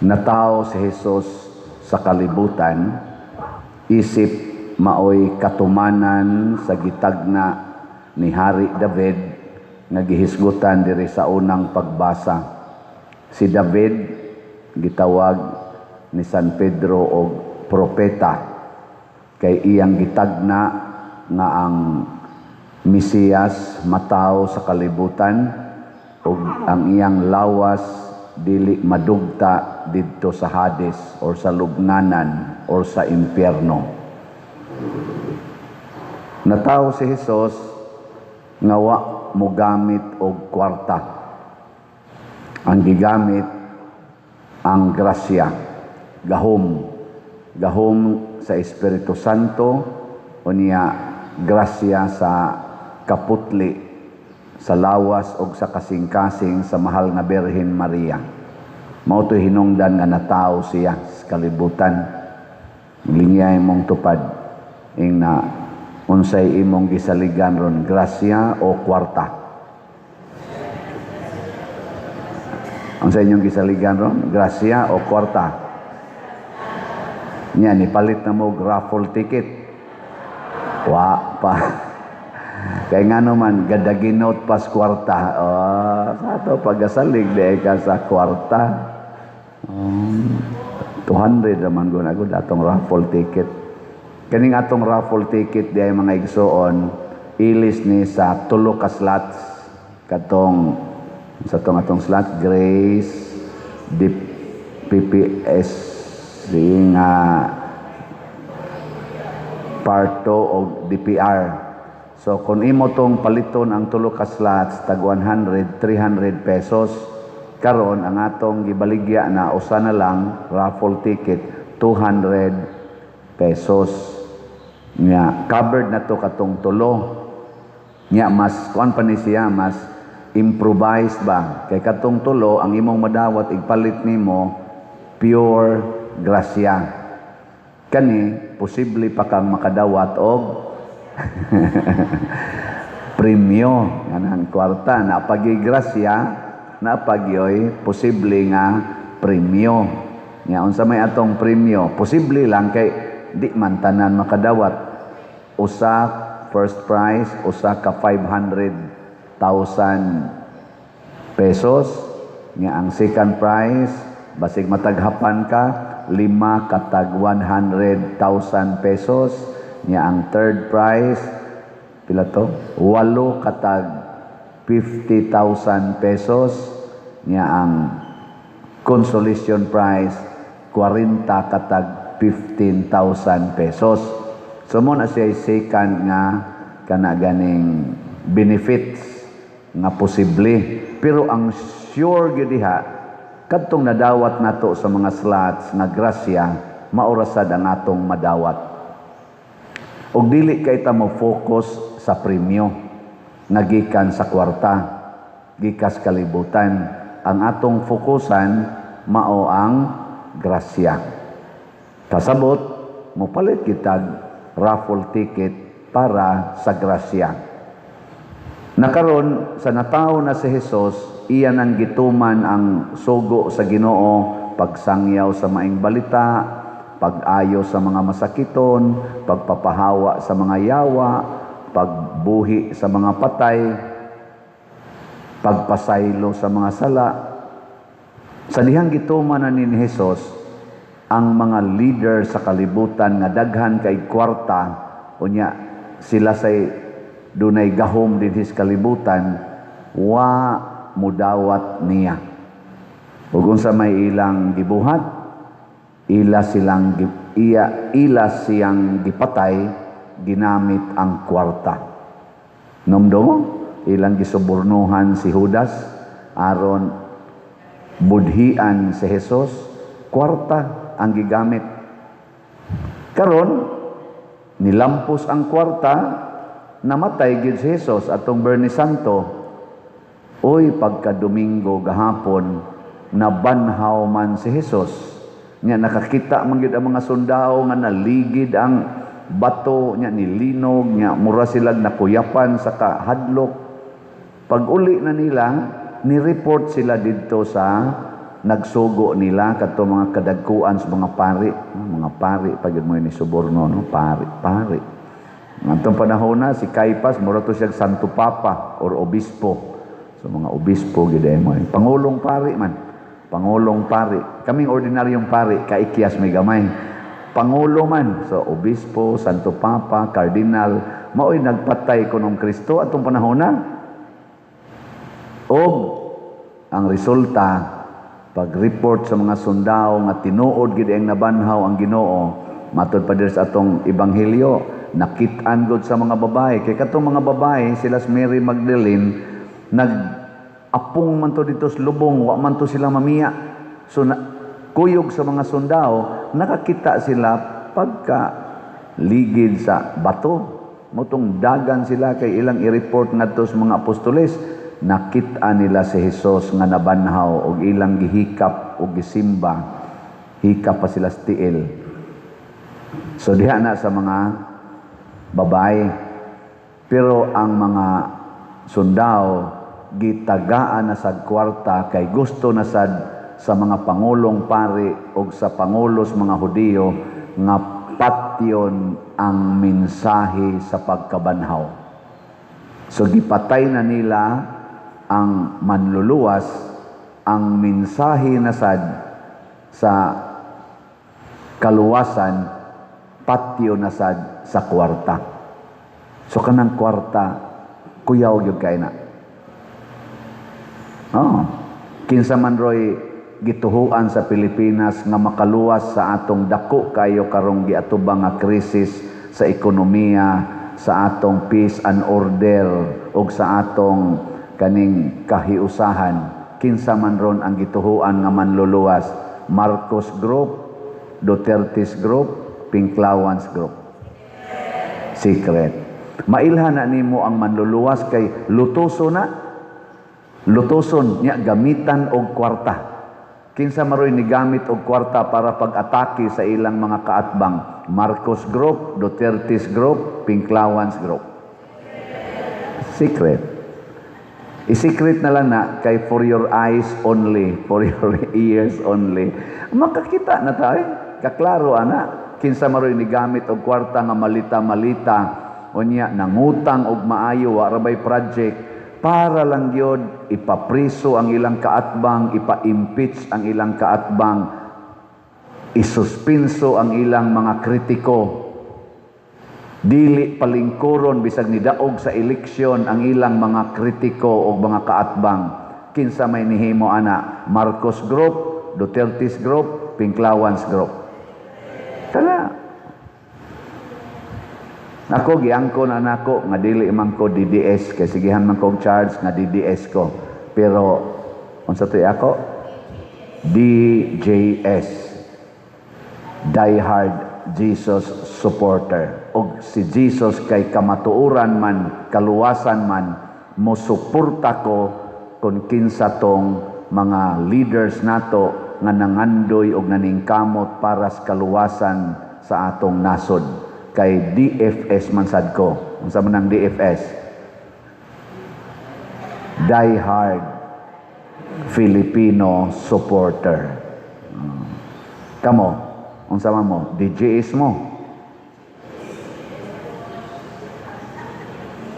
Natao si Jesus sa kalibutan, isip maoy katumanan sa gitagna ni Hari David nga gihisgutan diri sa unang pagbasa. Si David gitawag ni San Pedro og propeta kay iyang gitagna nga ang Mesiyas mataw sa kalibutan ug ang iyang lawas dili madugta didto sa Hades or sa lubnganan or sa impyerno. Natawo si Jesus nga wa mo gamit og kwarta. Ang gigamit ang grasya, gahom sa Espiritu Santo o niya grasya sa kaputli sa lawas o sa kasing-kasing sa mahal na Birhen Maria. Mao to'y hinungdan nga natawo siya sa kalibutan. Linyay mong tupad ing na unsay imong gisaligan ron, grasya o kwarta. Ang sa inyong gisaligan ron, grasya o kwarta. Yan, ipalit na mo raffle ticket. Wa pa. Kaya nga naman, gadaginot pas kwarta. Sa ito, pagasalig, di ka sa kwarta. 200 naman guna ko atong raffle ticket. Kaning atong raffle ticket, di ay mga igsoon, ilis ni sa tulo ka slots. Katong, sa atong slot, Grace, PPS, nga Parto o DPR. So, kung imo tong paliton ang tulo ka slots, tag 100, 300 pesos, karon ang atong gibaligya na usa na lang, raffle ticket, 200 pesos. Nya, covered na to katong tulo. Nya, mas, kuan pa ni siya, mas improvised ba? Kay katong tulo, ang imong madawat, igpalit nimo, pure grasya. Kani, posible pa kang makadawat og premyo nga nang kwarta na pagigrasya na pagyoy posible nga premyo nya unsa may atong premyo posible lang kay di man tanan makadawat usa first prize usa ka 500,000 pesos nya ang second prize basig mataghapan ka 5 katag 100,000 pesos nya ang third prize pila to 8 katag 50,000 pesos nya ang consolation prize 40 katag 15,000 pesos. So mo na siya second nga kana ganing benefits nga posible pero ang sure gyud diha kadtong nadawat nato sa mga slots nga grasya maurasad ang atong madawat. Og dili kay ta mo focus sa premyo nga gikan sa kwarta, gikas kalibutan. Ang atong fokusan mao ang grasya. Kasabot, mopalit kitag raffle ticket para sa grasya. Nakaron sa natawo na si Jesus, iyan ang gituman ang sugo sa Ginoo, pagsangyaw sa maing balita, pag-ayo sa mga masakiton, pagpapahawa sa mga yawa, pagbuhi sa mga patay, pagpasaylo sa mga sala. Sa dihang gituman na ni Jesus, ang mga leader sa kalibutan nga daghan kay kwarta, unya sila say dunay gahom din his kalibutan, wa mudawat niya. Ug unsa may ilang gibuhat, ila siyang gipatay ginamit ang kwarta. Numdo ilang gisubornuhan si Judas aron budhian si Jesus, kwarta ang gigamit. Karon nilampos ang kwarta, namatay gid si Jesus atong Biyernes Santo. Oy pagka Domingo gahapon nabanhaw man si Jesus. Nya nakakita man gyud ang mga sundao nga naligid ang bato nya nilinog nya mura sila nakuyapan sa kahadlok. Pag uli na nila, ni-report sila dito sa nagsugo nila kadto mga kadagkuan sa mga pari pagid mo ni suborno no pari. Ngantong panahon na si Caiphas mura to siya Santo Papa or obispo. So mga obispo gid mo. Pangulong pari man. Pangulong pari. Kaming ordinaryong pari kaikyas may gamay. Pangulo man. So obispo, Santo Papa, Cardinal, mao'y nagpatay kunong Kristo atong panahon na. O ang resulta pag-report sa mga sundao nga tinuod gid ang nabanhaw ang Ginoo matud pa sa atong ebanghelyo nakit-an gud sa mga babae kay katong mga babae sila si Mary Magdalene nag-apong man to dito sa lubong wa man to sila mamiya so kuyog sa mga sundao nakakita sila pagka ligid sa bato motong dagan sila kay ilang i-report ngadto sa mga apostoles nakita nila si Jesus nga nabanhaw og ilang gihikap og gisimba hikap pa sila sa tiil so diha na sa mga babae pero ang mga sundao gitagaan na sa kwarta kay gusto na sad sa mga pangulong pari og sa pangulos mga Hudiyo nga patyon ang mensahe sa pagkabanhaw so gipatay na nila ang manluluwas ang mensahe na sad sa kaluwasan patyo na sad sa kwarta so kanang kwarta kuyaw gyud kay na kinsa man roy gituhuan sa Pilipinas nga makaluwas sa atong dako kayo karong giatubang nga krisis sa ekonomiya sa atong peace and order ug sa atong kaning kahiusahan kinsa man ron ang gituhuan nga manluluwas Marcos Group, Duterte's Group, Pinklawans Group. Secret. Mailhan na nimo ang manluluwas kay lutuson niya gamitan og kwarta. Kinsa maroy ni gamit og kwarta para pag-atake sa ilang mga kaatbang Marcos Group, Duterte's Group, Pinklawans Group. Secret. I-secret na lang na kay for your eyes only, for your ears only. Makakita na tayo. Kaklaro ana. Kinsa maroy ni gamit og kwarta nga malita-malita unya nangutang og maayo wa rabay project para lang gyud ipapriso ang ilang kaatbang, ipa-impeach ang ilang kaatbang, isuspenso ang ilang mga kritiko. Dili palingkuron bisag nidaog sa eleksyon ang ilang mga kritiko o mga kaatbang. Kinsa may nihimo ana? Marcos Group, Duterte's Group, Pinklawans Group. Kana. Ako giangko na nako nga dili man ko DDS kay sigihan man kog charge nga DDS ko. Pero unsa to ako? DJS. Die Hard Jesus supporter. Og si Jesus kay kamatuoran man, kaluwasan man, mosuporta ko kung kinsa tong mga leaders nato nga nangandoy og naningkamot para sa kaluwasan sa atong nasod. Kay DFS man sad ko. Unsa man ang DFS? Die Hard Filipino supporter. Kamo, unsa man mo? DJS mo.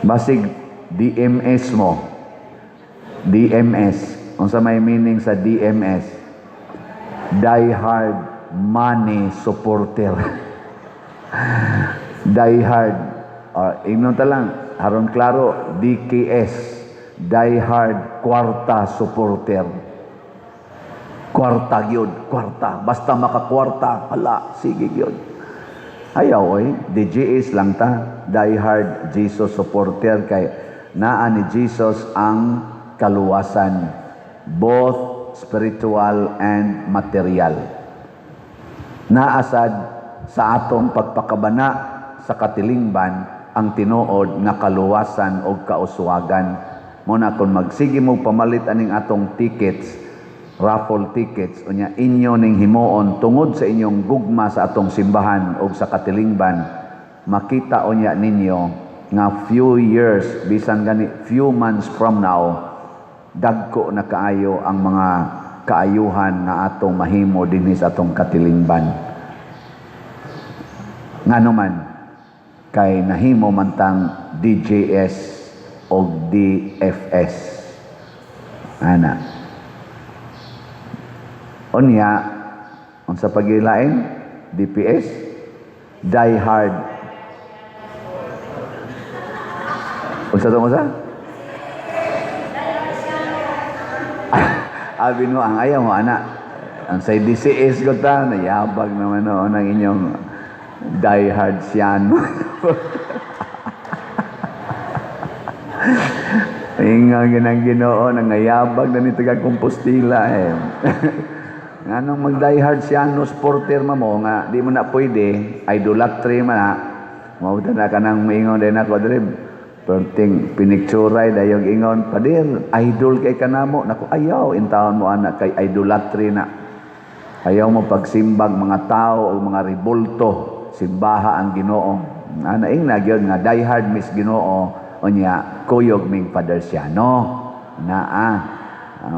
Basig DMS mo. DMS. Unsa may meaning sa DMS? Die Hard Money Supporter. Die Hard. Ingnon ta lang. Haron klaro. DKS. Die Hard Kwarta Supporter. Kwarta gyud. Kwarta. Basta makakwarta. Hala. Sige gyud. Ayaw DJS lang ta. Die Hard Jesus supporter kay naa ni Jesus ang kaluwasan, both spiritual and material. Naasad sa atong pagpakabana sa katilingban ang tinuod nga kaluwasan o kauswagan. Muna kung magsige mo pamalit aning atong tickets, raffle tickets, unya inyo ning himuon tungod sa inyong gugma sa atong simbahan o sa katilingban, makita unya ninyo nga few years, bisan gani few months from now, dagko na kaayo ang mga kaayuhan nga atong mahimo dinhi sa atong katilingban. Ngano man kay nahimo man tang DJS o DFS. Ana. Unya unsa pagilain? DPS, Die Hard. Unsa? Abi no ang ayaw mo ana. Ang say DCS ko ta, nayabag naman no ang inyong Die Hard siyan. Inga ginang Ginoo nangayabag na ni taga Compostela eh. Nganong mag-die hard siano supporter mo nga di mo na pwede idolatry man na mao na kanang maingon din ako diri perting pinicturay dayong ingon padir idol kay kanamo nako ayaw intawon mo anak kay idolatry na ayaw mo pagsimbag mga tao o mga rebulto simbaha ang Ginoo ana ing nagyod nga die hard miss Ginoo unya kuyog ming padersiano na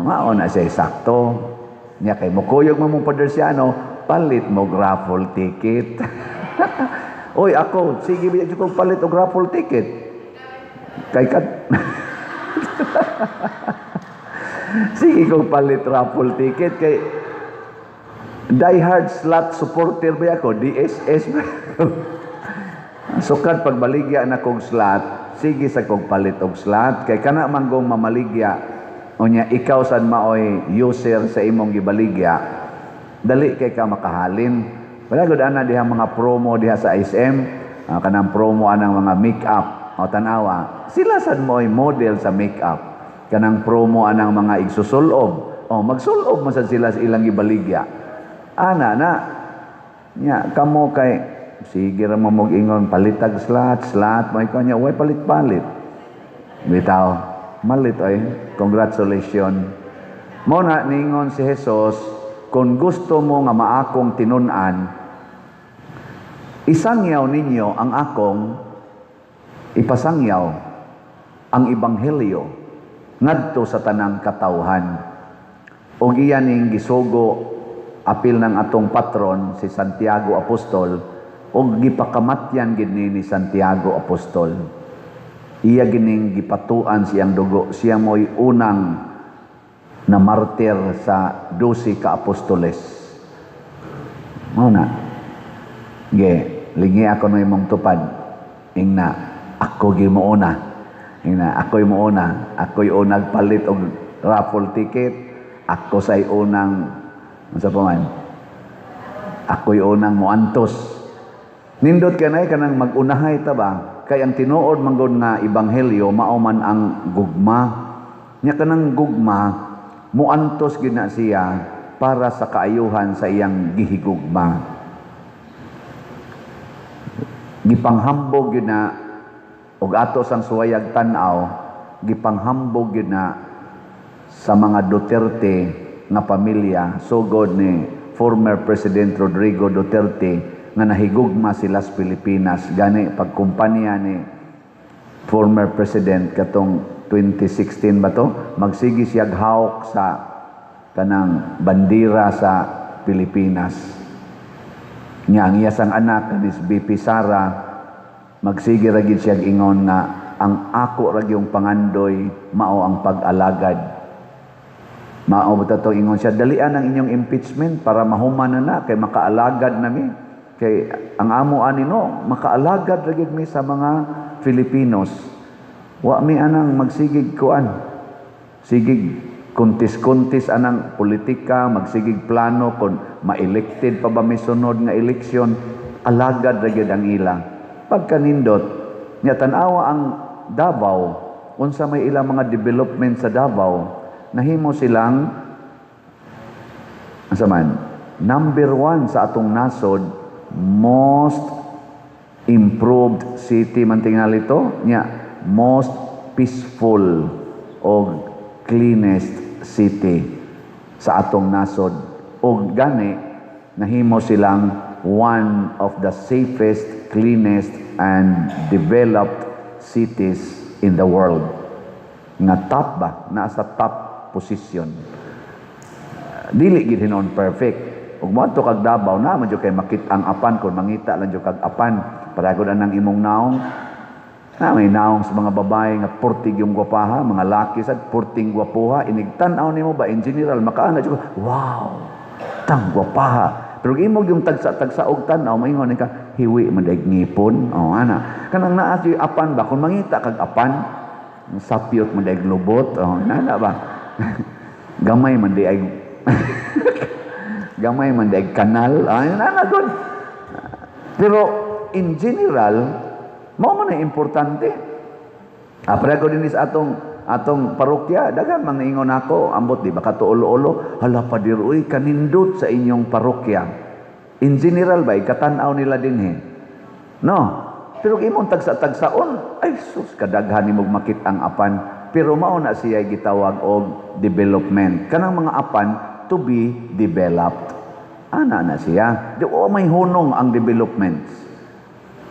mao na siya sakto. Nya kay mukuyog mo mong padersiano, palit mo raffle ticket. Oy ako, sige biya ko palit og raffle ticket. Kay kat sige ko palit raffle ticket kay die hard slot supporter ba ako, DSS ba? Sukat pagbaligya na kong slot, sige sa kong palit og slot kay kana manggong mamaligya. Unya ikaw sad maoy user sa imong gibaligya dali kay ka makahalin wala gud ana diha mga promo diha sa SM kanang promo anang mga makeup o tanawa sila sad mo'y model sa makeup kanang promo anang mga igsusulob o magsulob mo sad sila sa ilang gibaligya ana na nya kamo kay sige ra mo ingon palitag slot mo ikaw nya way palit bitaw malit ay congratulations mo na ningon si Jesus kung gusto mo nga maakong tinun-an isangyaw ninyo ang akong ipasangyaw ang ebanghelyo ngadto sa tanang katawhan ug iyan ning gisugo apil ng atong patron si Santiago Apostol ug gipakamatyan gid ni Santiago Apostol. Iya gining gipatuan siyang dugo. Siya mo'y unang na martir sa 12 ka apostoles. Muna. Lingi ako na imong tupad. Ingna, ako gimuuna. Ingna, ako'y muuna. Ako'y unang palit og raffle ticket. Ako sa'y unang, ano sa paman? Ako'y unang muantos. Nindot ka na kanang mag-unahay ta ba? Kay ang tinuod manggod nga ebanghelyo mao man ang gugma. Nya kanang gugma muantos gid na siya para sa kaayuhan sa iyang gihigugma. Gipanghambog gid na og ato sang suwayag tan-aw, gipanghambog gid na sa mga Duterte nga pamilya sugod ni former President Rodrigo Duterte nga nahigugma sila sa Pilipinas gani pagkumpanya ni former president katong 2016 ba to magsigi siya hawk sa kanang bandera sa Pilipinas nya ang iya sang anak ni BP Sara magsigi ra gid siya ingon nga ang ako ra gyung pangandoy mao ang pag-alagad mao ba to ingon siya dalian ang inyong impeachment para mahuman na kay makaalagad nami. Kay ang amo ani no makaalagad ra gid mi sa mga Filipinos. Wa mi anang magsigig kuan. Sigig kuntis-kuntis anang politika, magsigig plano kon ma-elected pa ba mi sunod nga eleksyon, alagad ra gid ang ila. Pagkanindot nya tan-awa ang Davao, unsa may ilang mga development sa Davao, nahimo silang asa man number 1 sa atong nasod most improved city man tingali ito nya most peaceful o cleanest city sa atong nasod o gani nahimo silang one of the safest, cleanest and developed cities in the world nga top ba nasa top position dili gid hinon perfect. Ug moadto kag Davao na man jud kay makit ang apan kun mangita lang jud kag apan paragod anang imong naong. Na may naong sa mga babae nga purtig yung gwapaha, mga laki sad purting gwapuha, inigtan-aw nimo ba in general makaana jud wow. Tang gwapaha. Pero imong yung tagsa og tan-aw maingon ka hiwi man daig ngipon. Oh ana. Kanang naa si apan ba kun mangita kag apan sapyot man daig lubot. Oh nana ba. Gamay man daig gamay man daig kanal. Ay nana gud. Pero in general mao man ang importante. Pareho din sa atong parokya, daghan man ingon ako, ambot di ba katuolo-ulo, hala padir uy kanindot sa inyong parokya. In general ba ikatan-aw nila dinhi. No. Pero imong tagsa-tagsaon, ay sus kadaghan nimo makit ang apan, pero mao na siya gitawag og development. Kanang mga apan to be developed. Ana na siya. Di may hunong ang developments.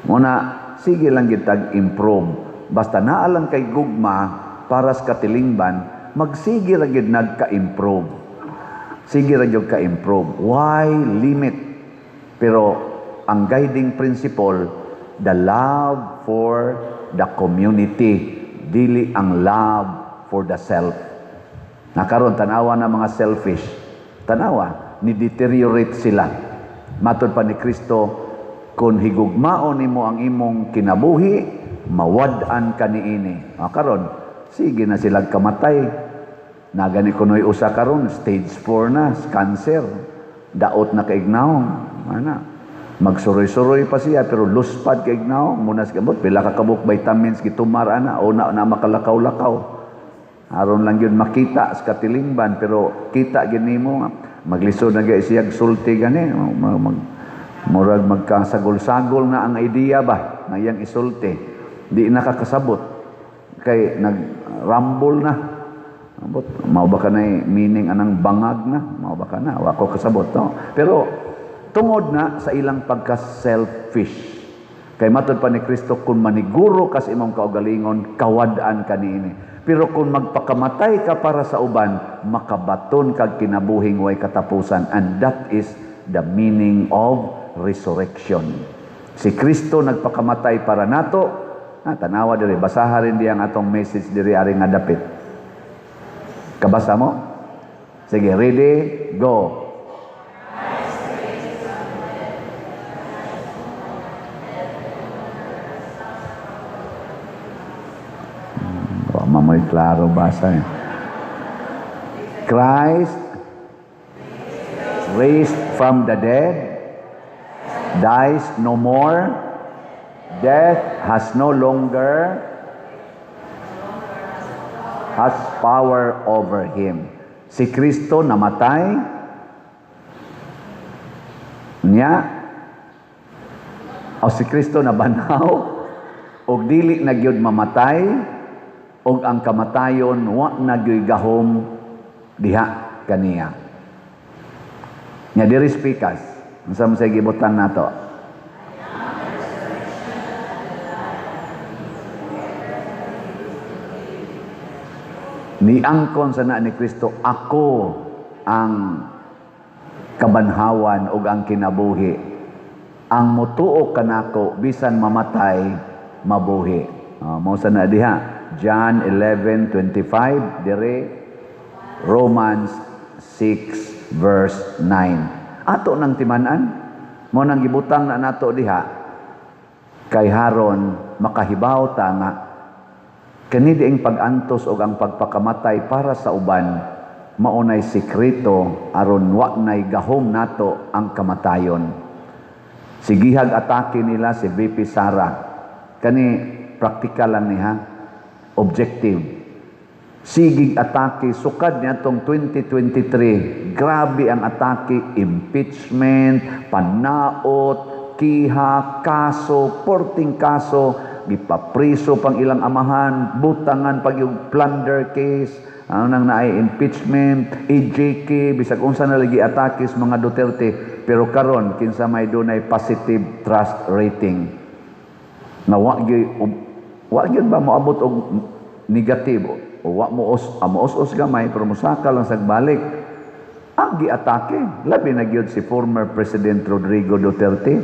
Muna sige lang gitag improve. Basta naa lang kay gugma para sa katilingban, magsige ra gid nagka-improve. Sige ra gyud ka-improve. Why limit? Pero ang guiding principle, the love for the community, dili ang love for the self. Nakaron tanawa na mga selfish. Tanawa, ni deteriorate sila. Matod pa ni Kristo, kung higugmaon nimo ang imong kinabuhi, mawad-an ka niini. Karon, sige na sila kamatay. Nagani kunoy usa karon, stage 4 na, cancer. Daot na kaignaw. Ana. Magsuroy-suroy pa siya, pero luspad kaignaw. Munas gamot, pila ka kabuk vitamins gitumar ana, o na makalakaw-lakaw. Aron lang yun makita sa katilingban, pero kita ginimo nga. Maglisod na gaya siyag sulti gani. Murag magkasagol-sagol na ang idea ba na iyang isulti. Di nakakasabot. Kay nag-rumble na. Mao ba ka na meaning anang bangag na? Mao ba ka na? Wako kasabot. No? Pero tungod na sa ilang pagka-selfish. Kay matod pa ni Kristo, kung maniguro ka sa imong kaugalingon, kawad-an ka niini. Pero kung magpakamatay ka para sa uban, makabaton kag kinabuhing way katapusan. And that is the meaning of resurrection. Si Kristo nagpakamatay para nato. Tanawa diri, basaha rin diyan atong message diri ari nga dapit. Kabasa mo? Sige, ready, go. Mamoy klaro basa. Christ raised from the dead, dies no more, death has no longer has power over him. Si Kristo namatay niya, o si Kristo nabanaw, o dili na gyud mamatay, o ang kamatayon wa na gyud gahom diha kaniya. Nya diri speakers, unsa man say gibutang nato? Niangkon sa na ni Kristo, ako ang kabanhawan ug ang kinabuhi. Ang motuo kanako bisan mamatay mabuhi. Mao sa na diha, John 11:25, dire Romans 6 verse 9. Ato nang timanan, mo nang gibutang na nato diha, kay haron makahibaw ta nga kani diing pag-antos o ang pagpakamatay para sa uban, maunay sikreto aron wa nay gahom nato ang kamatayon. Sigihag atake nila si VP Sara. Kani practical lang niha, objective. Sigig atake, sukad niya tong 2023. Grabe ang atake, impeachment, panaot, kiha, kaso, porting kaso, gipapriso pang ilang amahan, butangan pag yung plunder case, ano nang naay impeachment, EJK, bisag unsa na lagi atake sa mga Duterte, pero karon kinsa may dunay positive trust rating. Na wa gyud ba moabot og negatibo? O wa mo os gamay pero musaka lang sagbalik. agi atake. Labi na gyud si former President Rodrigo Duterte.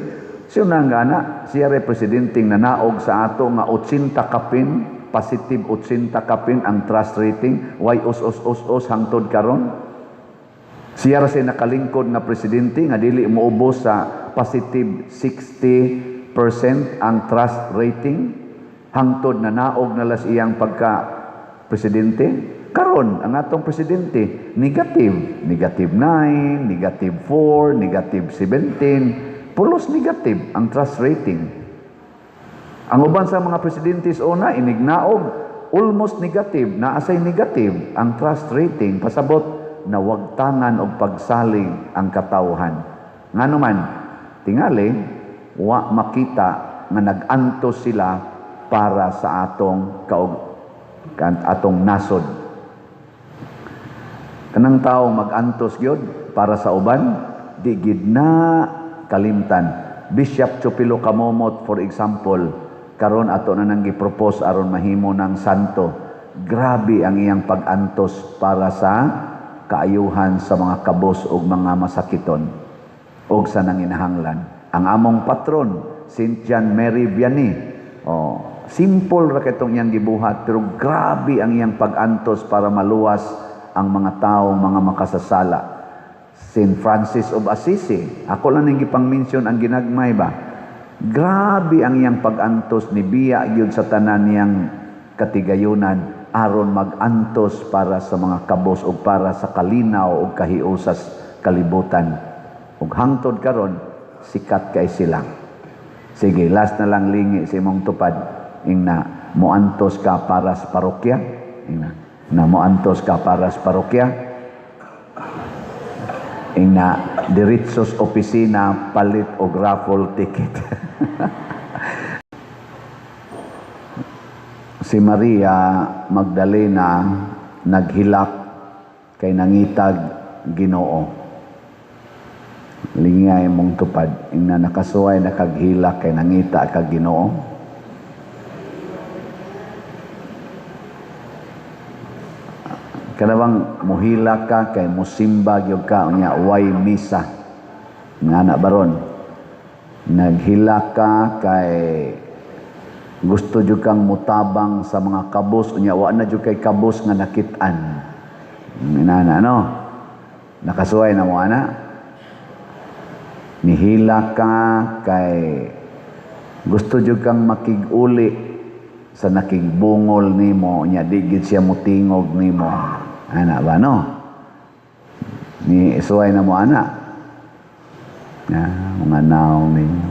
Siya na nga na, siya representing nanaog sa ato nga 80 kapin, positive 80 kapin ang trust rating, why us hangtod karon. Siya ra siya nakalingkod nga presidente nga dili moubos sa positive 60% ang trust rating, hangtod na naog na las iyang pagka presidente. Karon ang atong presidente negative 9, negative 4, negative 17, pulos negative ang trust rating. Ang uban sa mga presidente una inignaog almost negative, naasay negative ang trust rating, pasabot na wagtangan og pagsalig ang katawhan. Nganuman tingali wa makita nga nag-antos sila para sa atong nasod. Kanang tao mag-antos gyud para sa uban, di gid na kalimtan. Bishop Chupilo Kamomot, for example, karon ato na nang gi-propose aron mahimo ng santo. Grabe ang iyang pag-antos para sa kaayuhan sa mga kabos ug mga masakiton ug sa nanginahanglan. Ang among patron, Saint John Mary Vianney. Simple ra kitong iyang gibuhat, pero grabe ang iyang pag-antos para maluwas ang mga taong mga makasasala. Saint Francis of Assisi, ako lang nang gipang-mention ang ginagmay ba. Grabe ang iyang pag-antos ni biya gyud sa tanan niyang katigayunan aron mag-antos para sa mga kabos ug para sa kalinaw ug kahiusas kalibutan. Ug hangtod karon sikat kay sila. Sige, last na lang lingi sa imong tupad ingna moantos ka para sa parokya. Ingna na moantos ka para sa parokya, na diretsos opisina palit og raffle ticket. Si Maria Magdalena naghilak kay nangitag Ginoo. Lingay mong tupad ingna nakasuway nakaghilak kay nangita kag Ginoo. Kanabang muhila ka kay musimba gyud ka unya way misa. Ngana baron. Naghila ka kay gusto jud kang mutabang sa mga kabos unya wa na jud kay kabos nga nakit-an. Minana no. Nakasuway na mo ana. Nihila ka kay gusto jud kang makig-uli sa nakigbungol nimo nya di gid siya mutingog nimo. Ana ba no? Ni isuway na mo ana. Mga naong ninyo.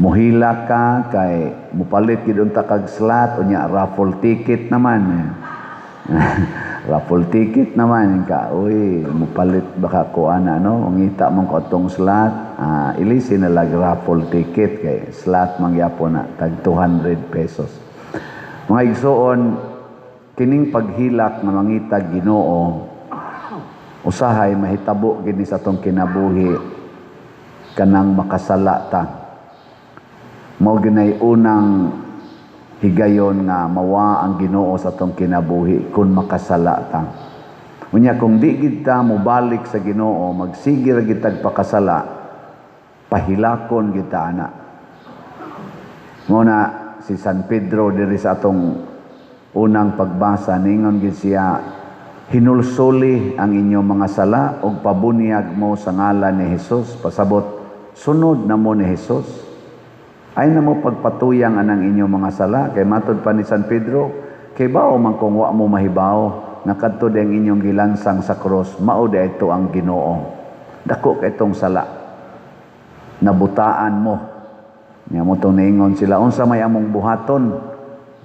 Muhila ka kay mupalit gid unta kag slot unya raffle ticket naman. Raffle ticket naman ka. Uy, mupalit baka ko ana no? Ungita mong ko tong slot, ilisin na lag raffle ticket kay slot mangyapon na tag 200 pesos. Mga igsoon, kining paghilak na mangitag Ginoo usahay mahitabo gid ni sa tong kinabuhi kanang makasala ta. Mao ginay unang higayon nga mawa ang Ginoo sa tong kinabuhi kun makasala ta. Unya kung di gid ta mobalik sa Ginoo, magsige ra gid tag pakasala, pahilakon gid ta ana. Muna si San Pedro diri sa atong unang pagbasa ningon gid siya, hinulsuli ang inyong mga sala ug pabunyag mo sa ngalan ni Hesus, pasabot sunod na mo ni Hesus. Ay na mo pagpatuyang anang inyong mga sala, kay matod pa ni San Pedro, kay bao man kung wa mo mahibaw nakadto ang inyong gilansang sa cross, mao ito ang Ginoo. Dako kay itong sala nabutaan mo. Nya mo tong ningon sila, unsa may among buhaton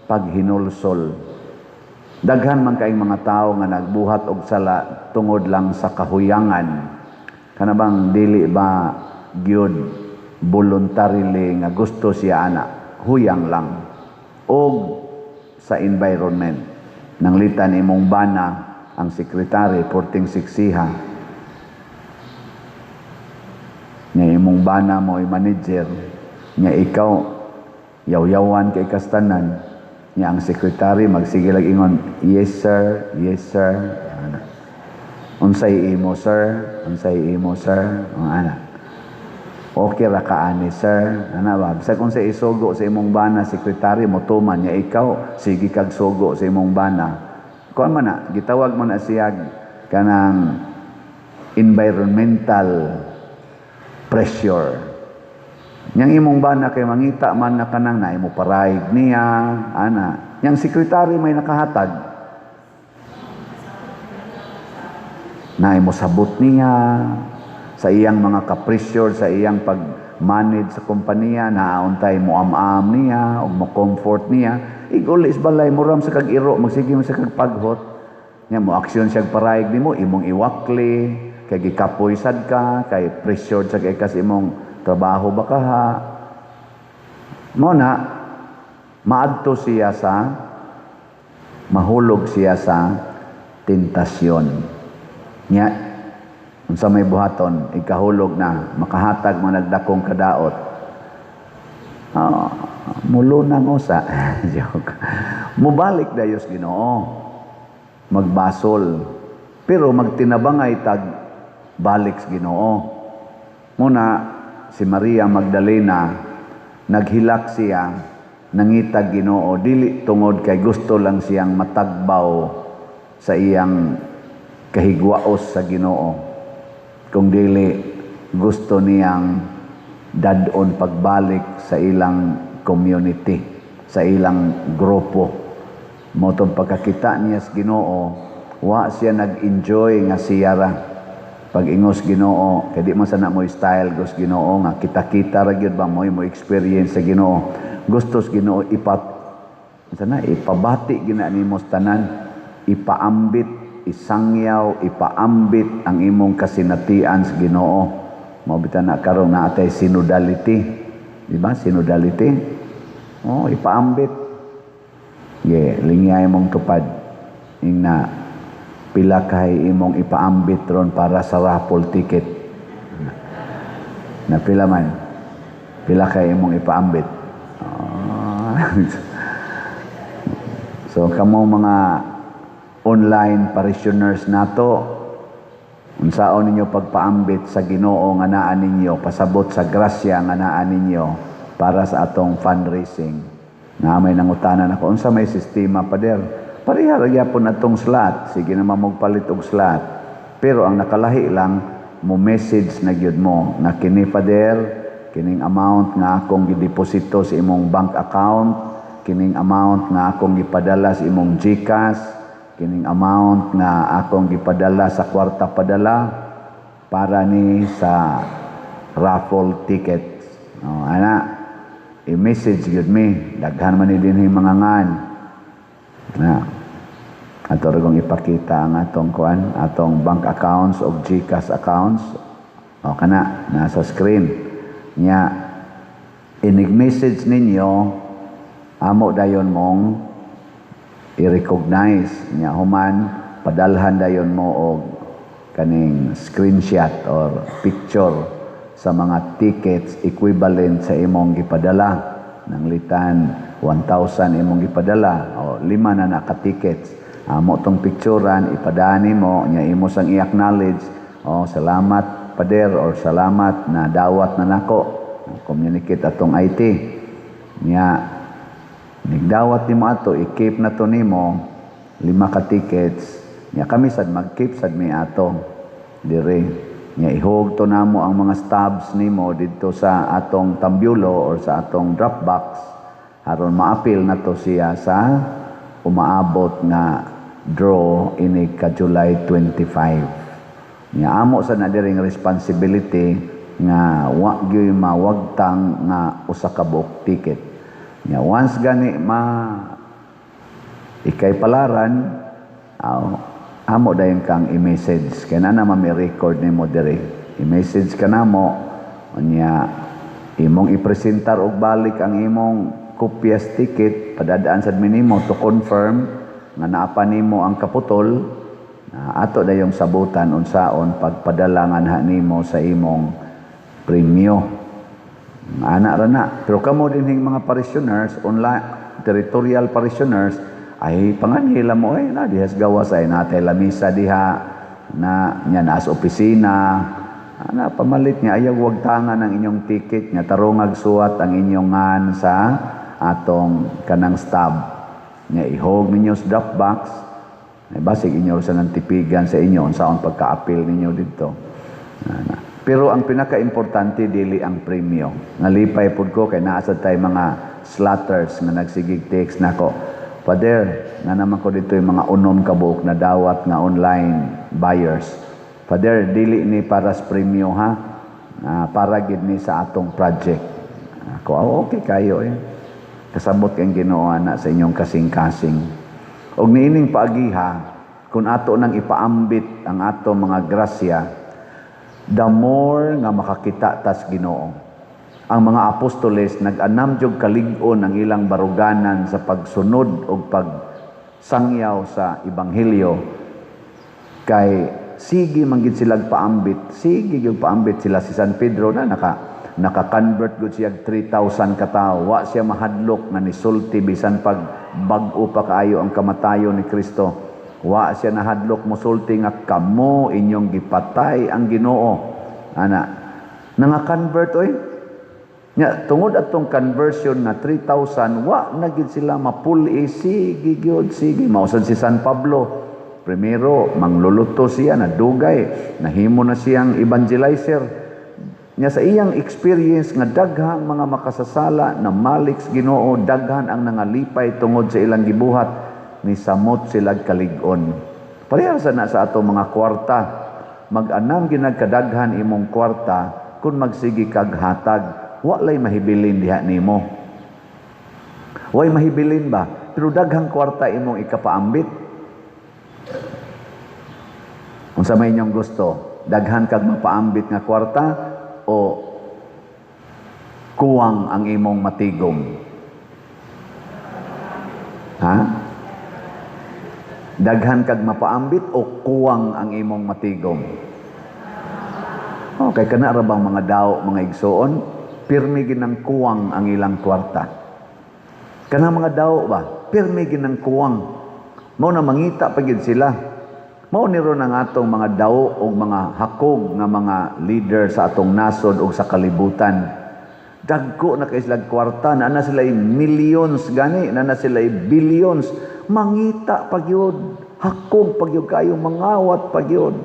pag hinulsol. Daghan man kaayong mga tao nga nagbuhat og sala tungod lang sa kahuyangan. Kanabang dili ba gyud voluntarily nga gusto siya ana, huyang lang. Og sa environment. Nanglitan imong bana ang sekretary porting siksiha. Nya imong bana mo manager, nya ikaw yaw-yawan kay kastanan. Nya ang sekretary magsige lag ingon, yes sir, yes sir. Unsay imo sir? Unsay imo sir? Ana. Okay ra ka ani sir. Ana ba? Bisag kung sa isugo sa imong bana sekretary mo tuman niya ikaw sige kag sugo sa imong bana. Kuan man na gitawag man na siya kanang environmental pressure. Yang imong bana kay mangita man na kanang na imo paraig niya ana. Yang sekretary may nakahatag na imo sabot niya sa iyang mga kapresyor, sa iyang pag-manage sa kompanya, naauntay mo am-am niya, o mo comfort niya, igulis balay mo ram sa kag-iro, magsige mo sa kag-paghot, niya mo aksyon siya paraig ni mo, imong iwakli, kay gikapoy sad ka, kay pressured sa kay kas imong trabaho baka ha. Mo na, maadto siya sa, mahulog siya sa tentasyon. Nya, unsa may buhaton, ikahulog na, makahatag mo nagdakong kadaot. Mulo na ngosa. Joke. Mubalik dayos Ginoo. Magbasol. Pero magtinabangay tag balik sa Ginoo. Muna, si Maria Magdalena, naghilak siya, nangitag Ginoo, dili tungod kay gusto lang siyang matagbaw sa iyang kahigwaos sa Ginoo, kung dili gusto niyang dadon pagbalik sa ilang community, sa ilang grupo. Motong pagkakita niya sa Ginoo, wa siya nag-enjoy nga siya ra pag-ingos Ginoo, kay di man sana mo style gus Ginoo nga kita-kita ra gyud ba mo experience sa Ginoo. Gusto sa Ginoo ipabati gina nimo tanan, ipaambit, isangyaw, ipaambit ang imong kasinatian sa Ginoo. Mabita na karon na atay synodality. Di ba? Synodality. Ipaambit. Lingay mong tupad. Ingna pila kay imong ipaambit ron para sa raffle ticket. Na pila man. Pila kay imong ipaambit. So kamo mga online parishioners nato, unsaon ninyo pagpaambit sa Ginoo nga naa ninyo, pasabot sa grasya nga naa ninyo para sa atong fundraising. Na may nangutanan ako, unsa may sistema pader? Pareha ra gyapon atong slot, sige na magpalit og slot. Pero ang nakalahi lang mo message na gyud mo na kini pader, kining amount nga akong gideposito sa imong bank account, kining amount nga akong gipadala sa imong GCash, kining amount nga akong gipadala sa kwarta padala para ni sa raffle tickets. Ana, i-message yun me. Daghan man ni din yung mga ngan. Ato rin kong ipakita ang atong kuan, atong bank accounts o GCash accounts. O kana, nasa screen. Nya, inig-message ninyo, amo dayon mong i-recognize niya human padalhan dayon mo og kaning screenshot or picture sa mga tickets equivalent sa imong gipadala nang litan 1,000 imong gipadala o 5 na naka-tickets. Amo tong picturean ipadani mo nya imo sang i-acknowledge, salamat pader or salamat na dawat na nako. Communicate atong IT nya nigdawat nimo ato, i-keep na to nimo 5 ka tickets. Nya kami sad mag-keep sad mi ato dire. Nya ihog to namo ang mga stubs nimo didto sa atong tambyulo or sa atong Dropbox aron ma-appeal na to siya sa umaabot nga draw ini ka July 25. Nya amo sa na diring responsibility nga wa gyud mawagtang nga usa ka book ticket. Nya once gani ikay palaran, amo dayon kang i-message kay na may record nimo dire. I-message ka namo nya imong ipresentar og balik ang imong kopyas ticket padadaan sad minimo to confirm nga naapa nimo ang kaputol. Ato dayong sabutan unsaon pagpadala nga nimo sa imong premyo. Anak ra na. Pero kamo din hing mga parishioners, online, territorial parishioners, ay panganhila mo, na dihas gawas ay natay lamisa diha, na nya naas opisina, ana pamalit niya ayaw wag tangan ang inyong ticket nga tarong agsuwat ang inyong ngan sa atong kanang stub nya ihog ninyo sa drop box basig inyo sa nantipigan sa inyo unsaon pagka-appeal ninyo didto. Pero ang pinaka-importante dili ang premyo. Nalipay pud ko kay naa sad tay mga slatters nga nagsigig text nako. Father, nga naman ko dito yung mga unom kabuok na dawat nga online buyers. Father, dili ni para sa premyo ha. Para gid ni sa atong project. Ako, okay kayo eh. Kasabot kang Ginoo na sa inyong kasing-kasing. Og niining paagiha, kung ato nang ipaambit ang ato mga grasya, the more nga makakita tas Ginoo. Ang mga apostoles nag-anam jud kalig-on ang ilang baruganan sa pagsunod o pagsangyaw sa ebanghelyo kay sige man gid sila paambit, sige gyud paambit sila si San Pedro na naka-convert gud siya 3,000 ka tawo. Wa siya mahadlok na nisulti bisan pag bag-o pa kaayo ang kamatayon ni Kristo. Wa siya nahadlok mosulti nga kamo inyong gipatay ang Ginoo. Ana, nanga-convert oy. Nya tungod atong conversion nga 3,000 wa na gid sila mapuli sige gyud sige mausad si San Pablo. Primero mangluluto siya na dugay, nahimo na siyang evangelizer. Nya sa iyang experience nga daghang mga makasasala na malik sa Ginoo, daghan ang nangalipay tungod sa ilang gibuhat ni samot sila kalig-on. Parehas na sa ato mga kwarta. Mag-anam ginagkadaghan imong kwarta kung magsigi kag hatag, walay mahibilin diha nimo. Way mahibilin ba? Pero daghang kwarta imong ikapaambit. Unsa may inyong gusto? Daghan kag mapaambit nga kwarta o kuwang ang imong matigom? Ha? Daghan kag mapaambit o kuwang ang imong matigom? Okay, kana ra bang mga daw, mga igsoon, pirmi ginang kuwang ang ilang kwarta. Kana mga daw ba, pirmi ginang kuwang. Mao na mangita pa gid sila. Mao ni ron ang atong mga daw o mga hakog nga mga leader sa atong nasod o sa kalibutan. Dagko na kay sila kwarta, na sila millions gani, na sila billions. Mangita pa gyud, hakog pa gyud kayo, mangawat pa gyud.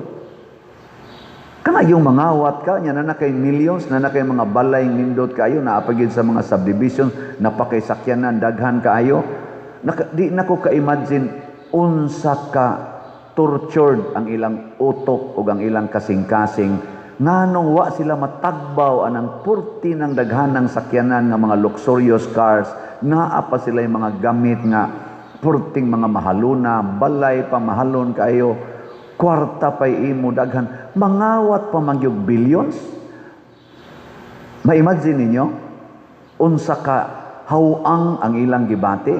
Kana yung mangawat ka, nya na kay millions, na kay mga balay nindot kayo, naapagid sa mga subdivisions, napakay sakyanan, daghan kaayo. Di na ko ka-imagine, unsa ka tortured ang ilang utok o ang ilang kasing-kasing, nganong wa sila matagbaw anang purti ng daghanang sakyanan nga mga luxurious cars, naa pa sila yung mga gamit nga purting mga mahaluna, balay pa mahalon kayo, kwarta pa'y imo daghan, mangawat pa magyug billions. Ma-imagine ninyo, unsa ka hawang ang ilang gibati.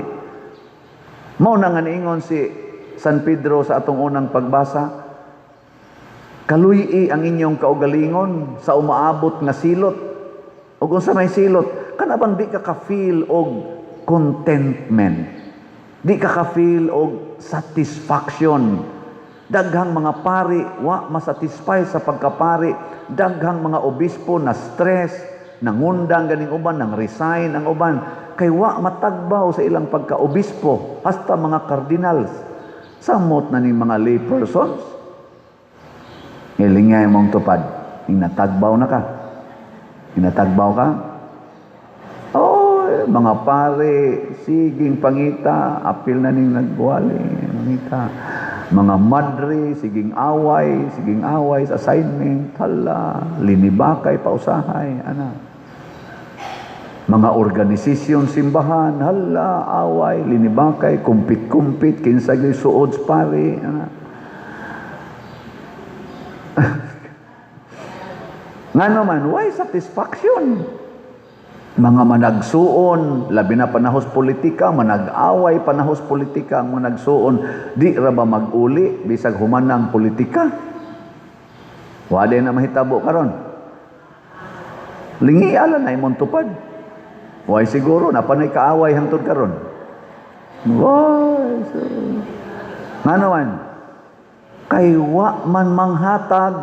Mao na nga niingon si San Pedro sa atong unang pagbasa, kaluyi ang inyong kaugalingon sa umaabot nga silot. O kung sa may silot, kanabang di ka ka-feel og contentment. Di ka ka-feel og satisfaction. Daghang mga pari, wa masatisfy sa pagkapari. Daghang mga obispo na stress, nangundang ganing uban, nang resign ang uban. Kay wa matagbaw sa ilang pagka-obispo, hasta mga cardinals. Samot na ni mga lay persons. Ilingay mong tupad. Inatagbaw na ka. Inatagbaw ka. Oh, mga pare, siging pangita, apil na ning nagbuwali. Pangita. Mga madre, siging away sa assignment. Hala, linibakay, pausahay. Ana. Mga organisasyon, simbahan, hala, away, linibakay, kumpit-kumpit, kinsagay suod pare. Nga naman, why satisfaction? Mga managsuon, labi na panahos politika, manag-away panahos politika, ang managsuon, di ra ba mag-uli, bisag humanang politika? Wala na mahitabo karon. Lingi ala na imong tupad. Why siguro, napanay kaaway hangtod karon. Why? Nga naman, Kay wa man manghatag,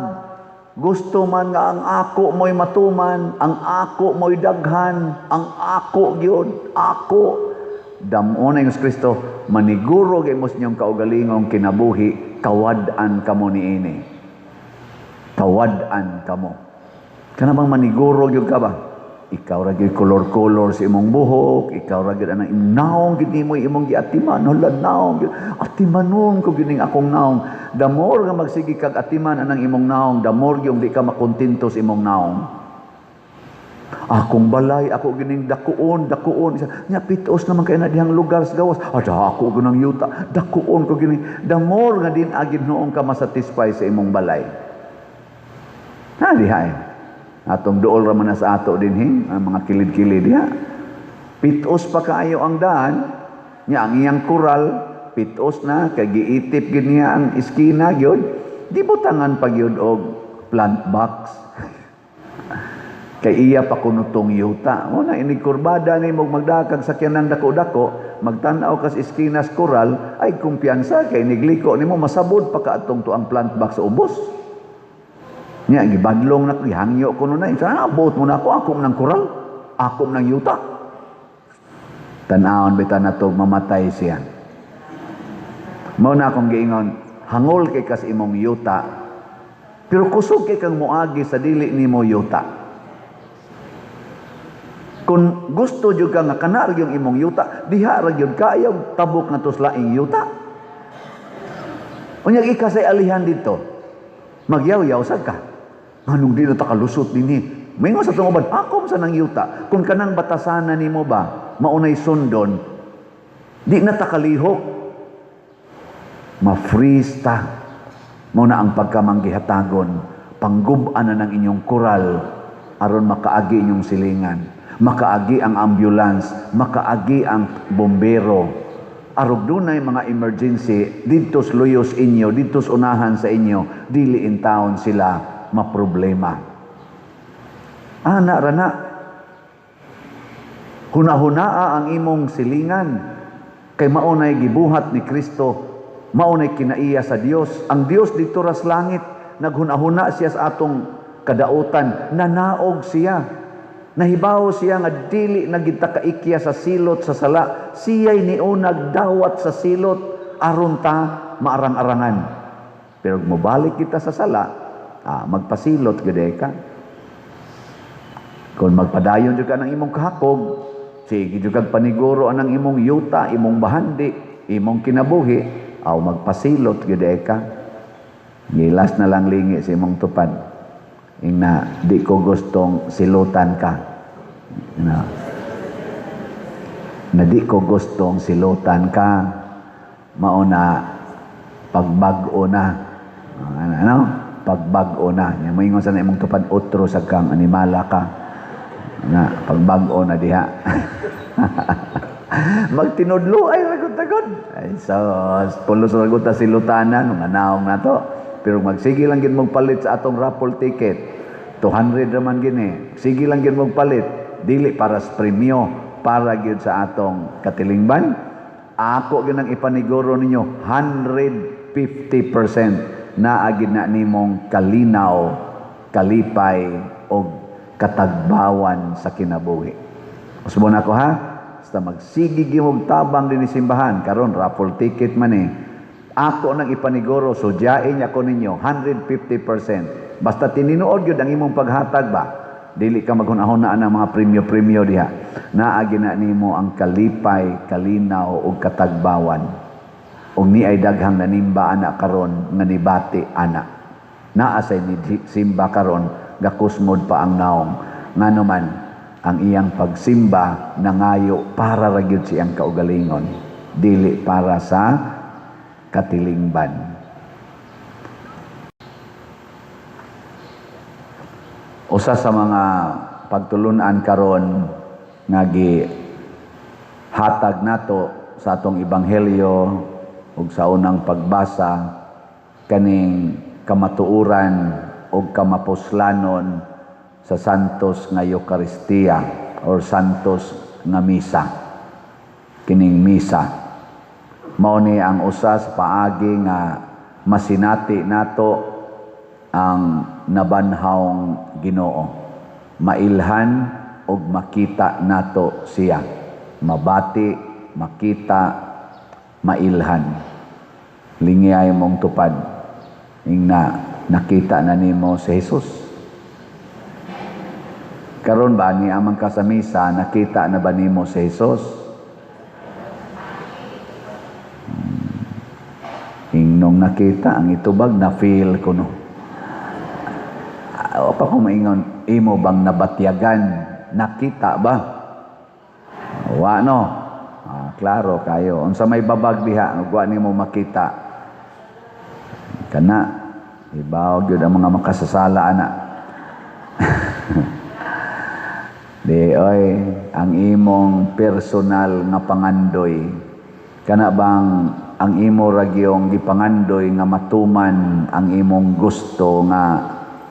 gusto man nga ang ako mo'y matuman, ang ako mo'y daghan, ang ako gyud, ako. Damo na yung Kristo, maniguro kay mos niyong kaugalingong kinabuhi, kawad-an kamo niini. Kawad-an kamo. Kana bang maniguro gyud ka ba? Ikaw ra gyud color-color sa imong buhok, ikaw ra gyud anang naong gid nimo imong giatiman, hala naong gyud. Atimanon ko gyud ning akong naong. The more nga magsigi kag atiman anang imong naong, the more yung di ka makontento sa imong naong. Akong balay, ako gining dakuon. Nya pitos naman kay na dihang lugar sa gawas. Ako gunang yuta, dakuon ko gining. The more nga din agid noong ka masatisfy sa imong balay. Dihay. Atong duol ra man na sa ato din ang mga kilid-kilid diha. Pitos pa kaayo ang daan, nya ang iyang kural, pitos na kay giitip gid niya ang iskina gyud. Di butangan pa gyud og plant box. Kay iya pa kunutong yuta. Una inig kurbada ni mo magdakag sakyanan dako-dako, magtan-aw kas iskinas koral, ay kumpiyansa kay nigliko nimo masabod pa kaadtong tuang plant box sa ubos. Nya gibadlong na gihangyo kuno na. Sana abot mo na ako nang koral, ako nang yuta. Tan-awon bitan nato mamatay siya. Mao na akong giingon, hangol kay kas imong yuta. Pero kusog kay kang moagi sa dili nimo yuta. Kung gusto jud ka nga kana ra yung imong yuta, diha ra jud kayo tabok nga tuslaing yuta. Unya ikasay alihan dito. Magyaw-yaw sad ka. Anong di na ta kalusot dinhi? May nga sa tungobad, ako sa nang yuta. Kung kanang batasanan nimo ba, maunay sundon, di na ta kalihok. Ma-freeze ta. Mao na ang pagkamanggihatagon, panggub-an na ng inyong koral aron makaagi inyong silingan. Makaagi ang ambulance, makaagi ang bombero. Arog dunay mga emergency, didtos luyos inyo, didtos unahan sa inyo, dili in town sila maproblema. Ana rana, hunahunaa ang imong silingan, kay maunay gibuhat ni Kristo, maunay kinaiya sa Dios. Ang Dios dito ras langit, naghunahuna siya sa atong kadautan, nanaog siya. Nahibaw siya nga dili nagita kaikya sa silot sa sala. Siya'y niunag dawat sa silot aron ta maarang-arangan. Pero mobalik kita sa sala, magpasilot gede ka. Kung magpadayon jud ka ng imong kahakog, sige jud kag paniguro anang imong yuta, imong bahandi, imong kinabuhi, aw magpasilot gede ka. Gilas na lang lingi sa imong tupad. Na di ko gustong silutan ka. Na di ko gustong silutan ka. Mauna pagbag-o na. Pagbag-o na. Maingon sa na imong tupad, utro sa kang animala ka. Pagbag-o na diha. Magtinudlo ay ragot-ragot. Ay sos, pulos ragot ta silutanan, mga naong na to. Pero magsige lang gid mong palit sa atong raffle ticket. 200 naman gini. Sige lang gid mong palit. Dili para sa premyo, para gid sa atong katilingban. Ako gyud ang ipaniguro ninyo 150% na agid na nimong kalinaw, kalipay og katagbawan sa kinabuhi. Usbon ako ha. Basta magsige gyud mong tabang dinhi simbahan karon raffle ticket man Ako nang ipaniguro, so diyain ako ninyo, 150%. Basta tininuod yun ang imong paghatag ba? Dili ka maghunahon na ang mga premyo-premyo diha. Naagi na nimo ang kalipay, kalinaw, o katagbawan. O ni ay daghang nanimba anak karon nga nibati anak. Naasay ni simba karon, gakusmod pa ang naong. Nga naman, ang iyang pagsimba nangayo para ragyod siyang kaugalingon. Dili para sa katilingban. Usa sa mga pagtulunan karon nga hatag nato sa atong ebanghelyo ug sa unang pagbasa kaning kamatuoran ug kamapuslanon sa santos nga Eucharistia or santos nga misa. Kining misa mao ni ang usa sa paagi nga masinati nato ang nabanhawng Ginoo. Mailhan og makita nato siya. Mabati, makita, mailhan. Lingiyay mong tupad. Ing nakita na nimo si Jesus. Karon ba ni amang ka sa misa, nakita na ba nimo si Jesus? Nung nakita ang itubag, na-feel ko no. O pa ko maingon, imo bang nabatyagan? Nakita ba? Wa no. Klaro kayo. Unsa may babag diha, wa nimo makita. Kana, ibaw gyud ang mga makasasala ana. Di oy, ang imong personal nga pangandoy. Kana bang ang imo ragyong gipangandoy nga matuman ang imong gusto nga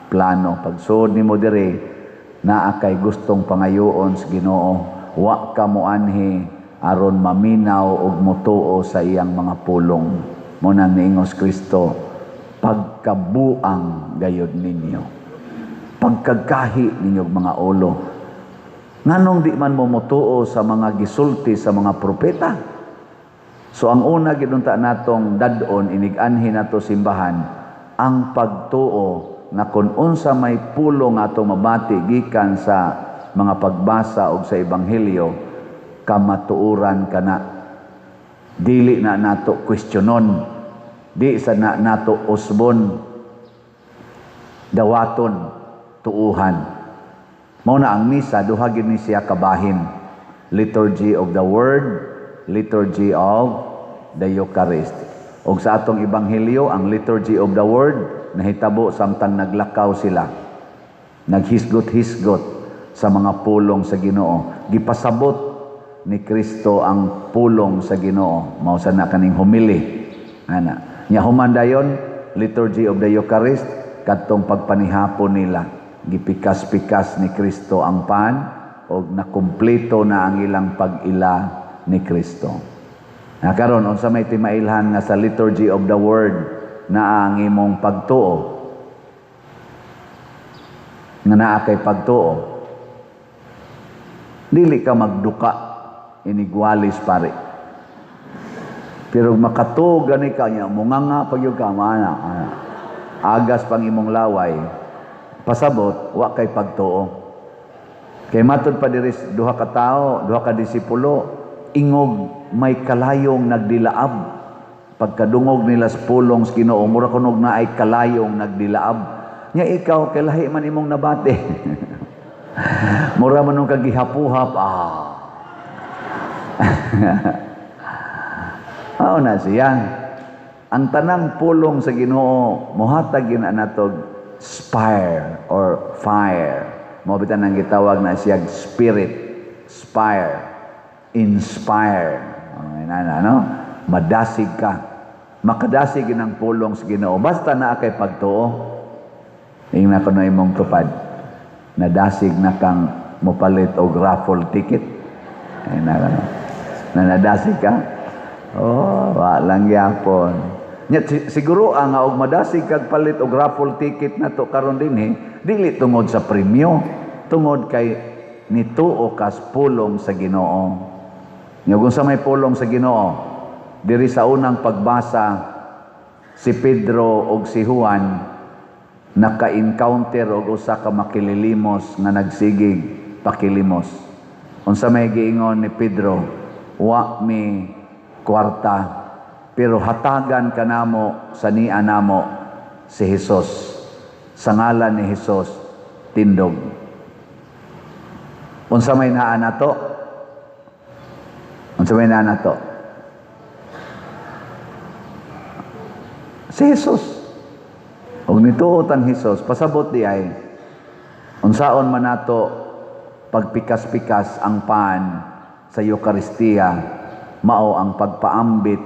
plano. Pagsud nimo diri naa kay gustong pangayoon sa Ginoo, wa ka moanhi aron maminaw og motuo sa iyang mga pulong. Muna niingos Kristo, pagkabuang gayud ninyo, pagkagahi ninyong mga ulo. Nganong di man mo motuo sa mga gisulti sa mga propeta? So ang una gidunta natong dadon, iniganhi nato simbahan, ang pagtuo na kung unsa may pulong ato mabati gikan sa mga pagbasa og sa ebanghelyo, kamatuuran kana. Dili na nato questionon, di sa nato usbon, dawaton, tuuhan. Mao na ang misa, duha gid ni siya kabahin. Liturgy of the Word, Liturgy of the Eucharist. Og sa atong ebanghelyo, ang Liturgy of the Word nahitabo samtang naglakaw sila, naghisgot-hisgot sa mga pulong sa Ginoo. Gipasabot ni Kristo ang pulong sa Ginoo. Mao sa na kaning humili. Ana, nya human dayon, Liturgy of the Eucharist, kadtong pagpanihapon nila, gipikas-pikas ni Kristo ang pan og nakumpleto na ang ilang pag-ila ni Kristo. Karon unsa may timailhan nga sa Liturgy of the Word na ang imong pagtuo, nga naa kay pagtuo, dili ka magduka inigwalis pare. Pero makatuo gani ka niya, munganga pagyud ka mana. Agas pang imong laway, pasabot wa kay pagtuo. Kay matud pa diri duha ka tawo, duha ka disipulo, ingog may kalayong nagdilaab. Pagkadungog nila sa pulong sa Ginoo, mura kunog na ay kalayong nagdilaab. Nya ikaw kay lahi man imong nabate. Mura man nung kagihapuhap. Na siya. Ang tanang pulong sa Ginoo mohatag gina natog spire or fire. Mo bitan nang gitawag na siya spirit, spire, inspire. No? Madasig ka. Makadasig ang pulong sa Ginoo. Basta naa kay pagtuo. Ingna ko na imong tupad. Nadasig na kang mopalit og raffle ticket. Nadasig ka? Walang yapon. Siguro ang og madasig kag palit og raffle ticket na to karon dinhi, dili tungod sa premyo, tungod kay nituo kas pulong sa Ginoo. Nya kung sa may pulong sa Ginoo, diri sa unang pagbasa, si Pedro og si Juan naka-encounter og usa ka makililimos nga nagsigig pakilimos. Unsa may giingon ni Pedro, wa mi kwarta, pero hatagan ka namo sa niya namo si Jesus. Sa ngalan ni Jesus, tindog. Unsa may naa nato? Unsa may naa nato? Si Jesus. Og nituot ang Jesus, pasabot di ay, unsaon man nato pagpikas-pikas ang pan sa Eucharistia, mao ang pagpaambit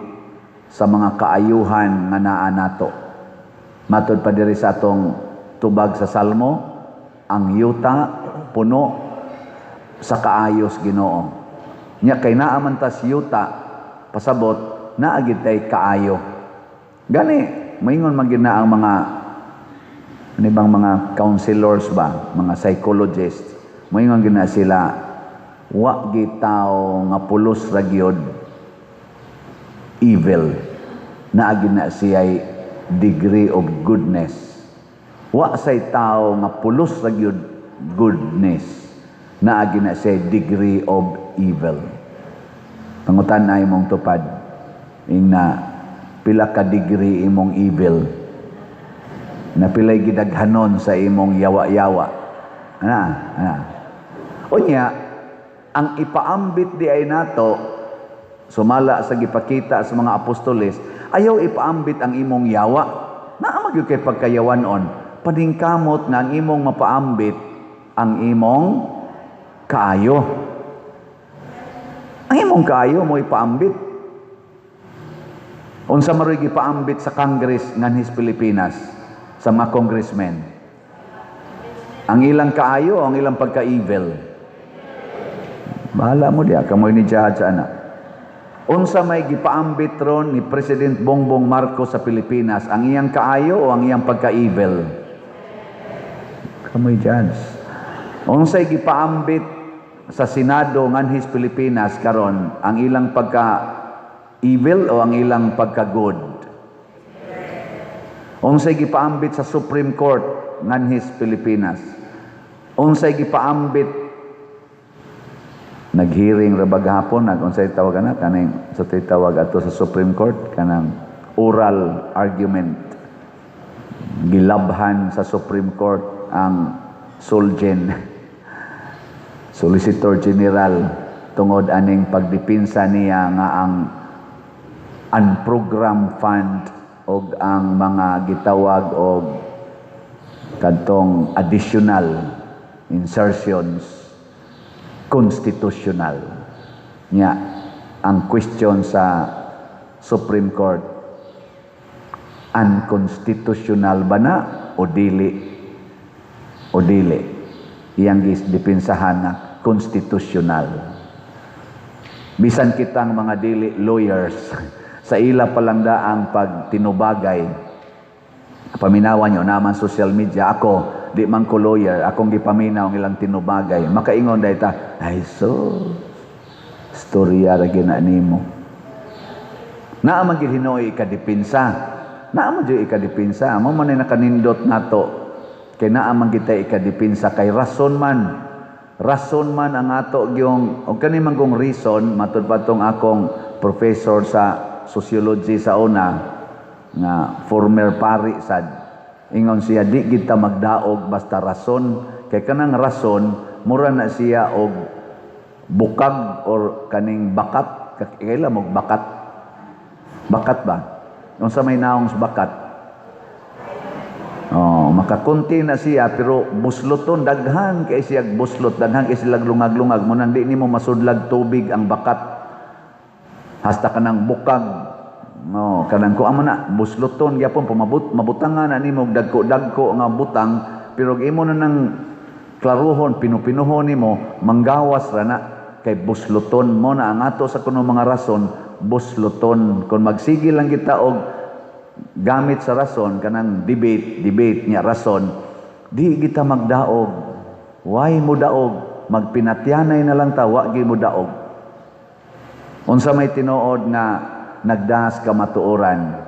sa mga kaayuhan nga naa nato. Matud pa diri sa atong tubag sa Salmo, ang yuta puno sa kaayos Ginoo. Nya kay naa man tas yuta, pasabot naa gid tay kaayo. Gani moingon man gid na ang mga ano bang mga counselors ba, mga psychologists, moingon gid na sila wa gid tao nga pulos ra gyud evil, na gid na siya'y degree of goodness. Wa say tao nga pulos ra gyud goodness, na gid na siya'y degree of evil. Pangutan na imong tupad na pila ka degree imong evil, na pilay gidaghanon sa imong yawa-yawa. Unya, ang ipaambit di ay nato, sumala sa gipakita sa mga apostoles, ayaw ipaambit ang imong yawa. Naa magyud kay pagkayawanon, paningkamot nga ang imong mapaambit ang imong kaayo. Ang imong kaayo mo ipaambit. Unsa maroy gipaambit sa Congress nganhis Pilipinas, sa mga congressmen? Ang ilang kaayo o ang ilang pagka-evil? Bahala mo diya, kamoy ni judge ana. Unsa may gipaambit ron ni President Bongbong Marcos sa Pilipinas, ang iyang kaayo o ang iyang pagka-evil? Kamoy judge. Unsay gipaambit sa Senado nganhis Pilipinas karon, ang ilang pagka-evil o ang ilang pagka-good? Unsay gipaambit sa Supreme Court nganhis Pilipinas? Unsay gipaambit, naghearing ra baghapon, unsay tawag na kaning sa tawag ato sa Supreme Court, kanang oral argument, gilabhan sa Supreme Court ang Solgen, Solicitor General, tungod aning pagdipinsa niya nga ang unprogrammed fund o ang mga gitawag og kadtong additional insertions constitutional nya. Ang question sa Supreme Court, unconstitutional ba na o dili? O dili? Iyang dipinsahan na constitutional. Bisan kitang mga dili lawyers, sa ila palang daang pagtinubagay, paminawan nyo naman social media, ako di man ko lawyer, akong gipaminaw ang ilang tinubagay, makaingon dahi ta, ay so storya ra gina nimo. Naaman gid hinoy ikadipinsa, naaman gid ikadipinsa, mo man nakanindot nato kay naaman kita ikadipinsa kay rason man ang ato gyung og kani man gong reason matud patong akong professor sa sociology sa una nga former pari sad, ingon siya di kita magdaog basta rason, kay kanang rason mura na siya og bukag or kaning bakat. Kaila mo bakat ba unsa may naong sa bakat? Makakunti na siya pero busloton, daghan kay siya buslot, daghan kay sila lungag-lungag mo nang di nimo masudlag tubig ang bakat, hasta kanang bukag. Kanang ko amo na busloton gyapon mabutangan na nimo dagko nga butang, pero imo na nang klaruhon pinupinuhon nimo manggawas ra na kay busloton mo na ang ato sa kuno mga rason. Busloton kung magsige lang kita og gamit sa rason kanang debate niya rason, di kita magdaog. Why mo daog? Magpinatyanay na lang ta, wa gi mo daog. Unsa may tinuod nga nagdas ka matuoran,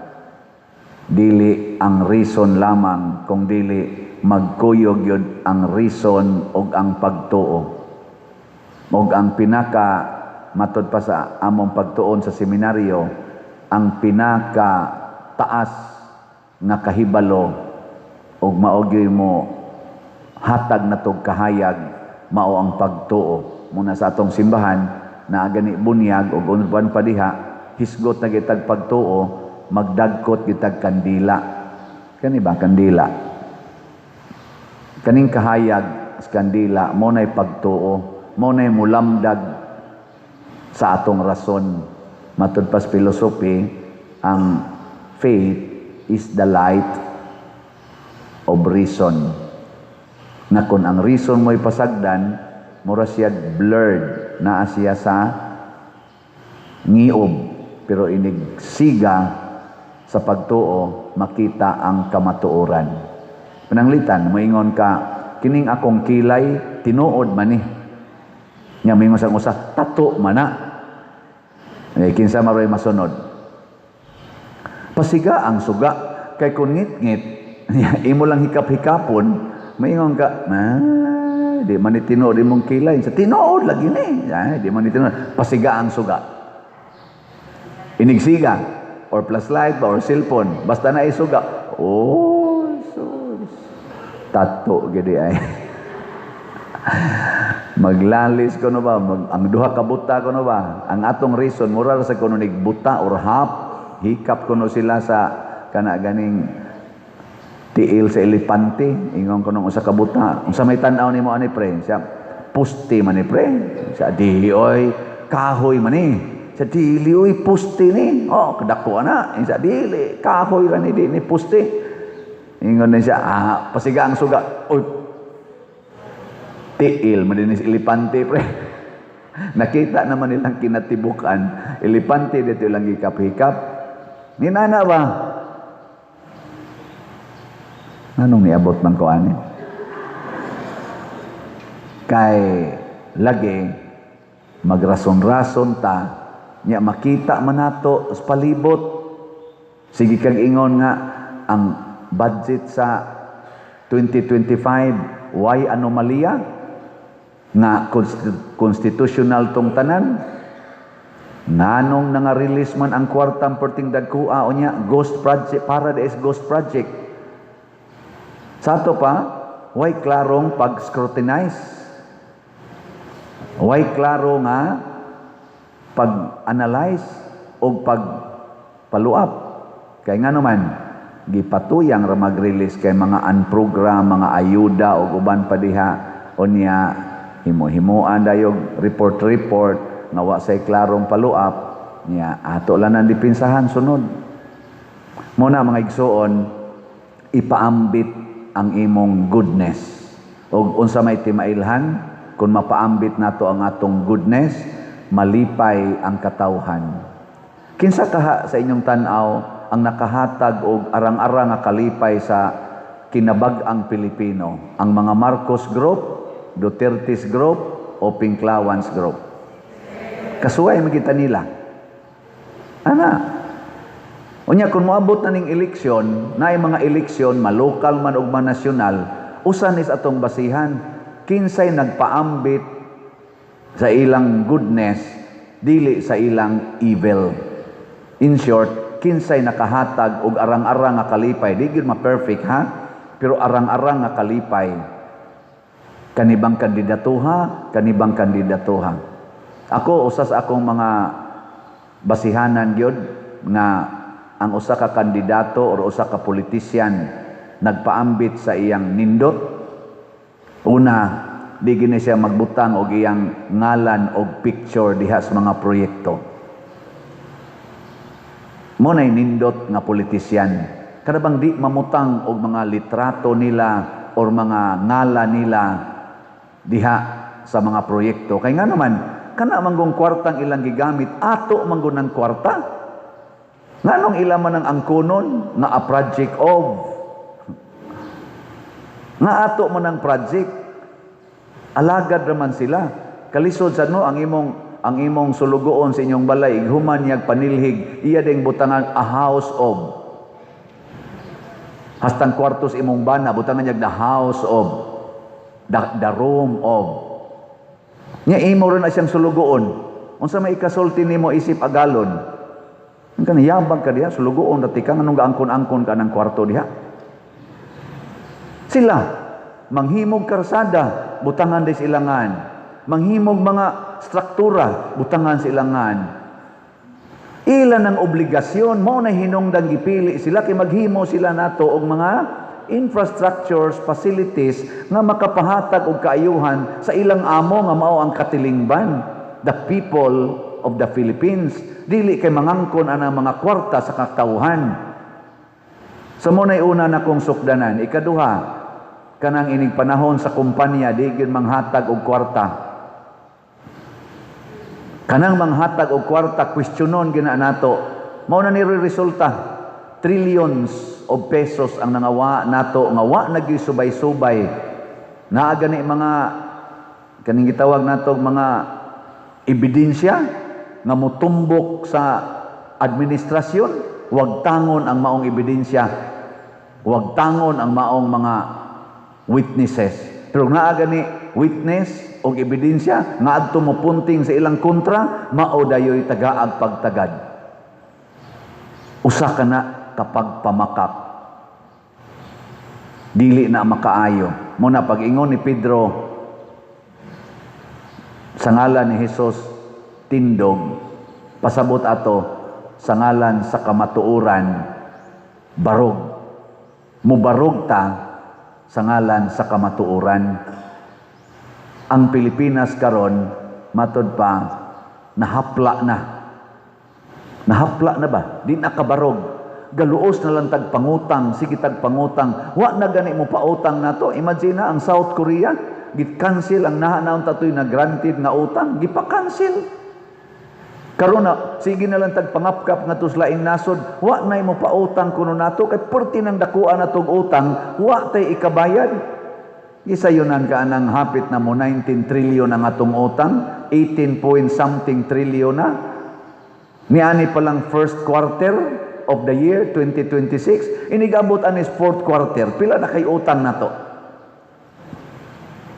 dili ang reason lamang, kung dili magkuyog yun ang reason og ang pagtuo. Og ang pinaka matud pa sa among pagtuon sa seminaryo, ang pinaka taas nga kahibalo og maogyoy mo hatag natog kahayag mao ang pagtuo. Muna sa atong simbahan na gani bunyag og unban pa diha, hisgot na gitag pagtuo, magdagkot gitag kandila. Kani ba kandila? Kaning kahayag sa kandila mo nay pagtuo, mo nay mulamdag sa atong rason. Matud pas philosophy, ang faith is the light of reason. Na kung ang reason mo'y pasagdan, mura siya blurred, naa siya sa ngiob, pero inigsiga sa pagtuo makita ang kamatuoran. Pananglitan, moingon ka, kining akong kilay, tinuod man ni. Nga moingon sang usa, tato man na. Kinsa maroy masunod. Pasiga ang suga, kay kung ngit-ngit, imo lang hikap-hikapon, moingon ka, di man ni tinuod imong kilay. Sa tinuod lagi ni. Di man ni tinuod. Pasiga ang suga. Inigsiga or flashlight ba or cellphone, basta na isuga. Tato gidi ay. Maglalis ko no ba, ang duha ka buta ko no ba, ang atong reason moral sa kuno buta or hikap ko no sila sa kana ganing tiil sa elepante, ingon ko nung usa ka buta. Unsa may tan-aw nimo ani pre? Siya pusti man ni pre. Siya dili oy kahoy man ni. Siya dili oy pusti ni. Oh, kadako na. Siya dili kahoy ra ni ni pusti. Ingon na siya, pasiga ang suga. Oy, tiil man ni elepante pre. Nakita naman nilang kinatibukan. Elepante dito lang hikap-hikap. Ninana ba? Anong niabot man ko ani? Kay lagi magrason-rason ta nya makita man nato sa palibot. Sige kag ingon nga ang budget sa 2025 why anomalya nga constitutional tong tanan. Nanong nanga-release man ang kwartang perting dagkua o nya ghost project, Paradise Ghost Project. Sa ato pa, why klarong pag-scrutinize? Why klaro nga pag-analyze o pag-follow-up? Kaya nga naman, gipatuyang ra mag-release kay mga unprogram, mga ayuda o uban pa diha o niya himo-himuan dayog report nga wa say klarong follow-up niya ato lang ang dipinsahan sunod. Muna mga igsuon, ipaambit ang imong goodness. O unsa may timailhan, kung mapaambit nato ang atong goodness, malipay ang katawhan. Kinsa kaha sa inyong tan-aw ang nakahatag og arang-arang nga kalipay sa kinabag-ang Pilipino? Ang mga Marcos Group, Duterte's Group, o Pinklawans Group? Kasuway magita nila. Ana, unya kung moabot na ning eleksyon, naay mga eleksyon, malokal man ug manasyonal, usan is atong basihan, kinsay nagpaambit sa ilang goodness, dili sa ilang evil. In short, kinsay nakahatag og arang-arang nga kalipay, di gyud ma-perfect ha, pero arang-arang nga kalipay. Kanibang kanibang kandidatuha. Ako usas akong mga basihanan gyud nga ang usa ka kandidato o usa ka politisyan nagpaambit sa iyang nindot. Una, di gini siya magbutang og iyang ngalan og picture diha sa mga proyekto. Mo nay nindot nga politisyan. Kada bang di mamutang og mga litrato nila or mga ngalan nila diha sa mga proyekto. Kay nga naman, kana manggong kwartang ilang gigamit, ato manggon ng kwarta. Nganong ilaman ng angkunon nga a project of nga ato man ang project alagad raman sila kalisod sa no ang imong sulugoon sa inyong balay human yag panilhig iya ding butangan a house of hastang kwartos imong bana butangan yag the house of the room of nya imo ron na siyang sulugoon unsa may ikasulti nimo isip agalon. Ang kaniyabag ka diha, sulugoon, dati ka, anong gaangkon-angkon ka ng kwarto diha. Sila, manghimog karsada, butangan di silangan. Manghimog mga struktura, butangan silangan. Ilan ang obligasyon, mo na hinungdang gipili sila, kay maghimo sila nato og mga infrastructures, facilities, nga makapahatag og kaayuhan sa ilang amo nga mao ang katilingban, the people of the Philippines. Dili kay mangangkon ana mga kwarta sa katawhan. Sa mo nay una na kong sukdanan, ikaduha kanang inig panahon sa kumpanya di gyud manghatag og kwarta. Kanang manghatag og kwarta, questionon gina nato. Mao na ni resulta. trillions of pesos ang nangawa nato nga wa nagisubay-subay naa gani mga kaning gitawag nato mga ebidensya nga motumbok sa administrasyon. Huwag tangon ang maong ebidensya, huwag tangon ang maong mga witnesses. Pero naa gani witness o ebidensya nga adto mo punting sa ilang kontra, mao dayoy tagaag pagtagad. Usa ka na kapag pamakak, dili na makaayo. Muna pag-ingon ni Pedro sa ngalan ni Jesus, tindog, pasabot ato sa ngalan sa kamatuoran, barog. Mubarog ta sa ngalan sa kamatuoran. Ang Pilipinas karon matod pa nahapla na. Nahapla na ba? Di nakabarog. Galuos na lang tagpangutang, sige tagpangutang. Wa na gani mo pautang na to. Imagine na ang South Korea, git-cancel ang nahanaon tatoy na granted nga utang, gipa-cancel. Karon na, sige na lang tagpangapkap nga tos laing nasod, wa na mo pautang kuno nato, kay perti ng dakuan natong utang, wa tay ikabayad. Isa yunan ka anang hapit na mo 19 trillion ang atong utang, 18 point something trillion na. Niani pa lang first quarter of the year 2026, inigabot anis fourth quarter, pila na kay utang nato.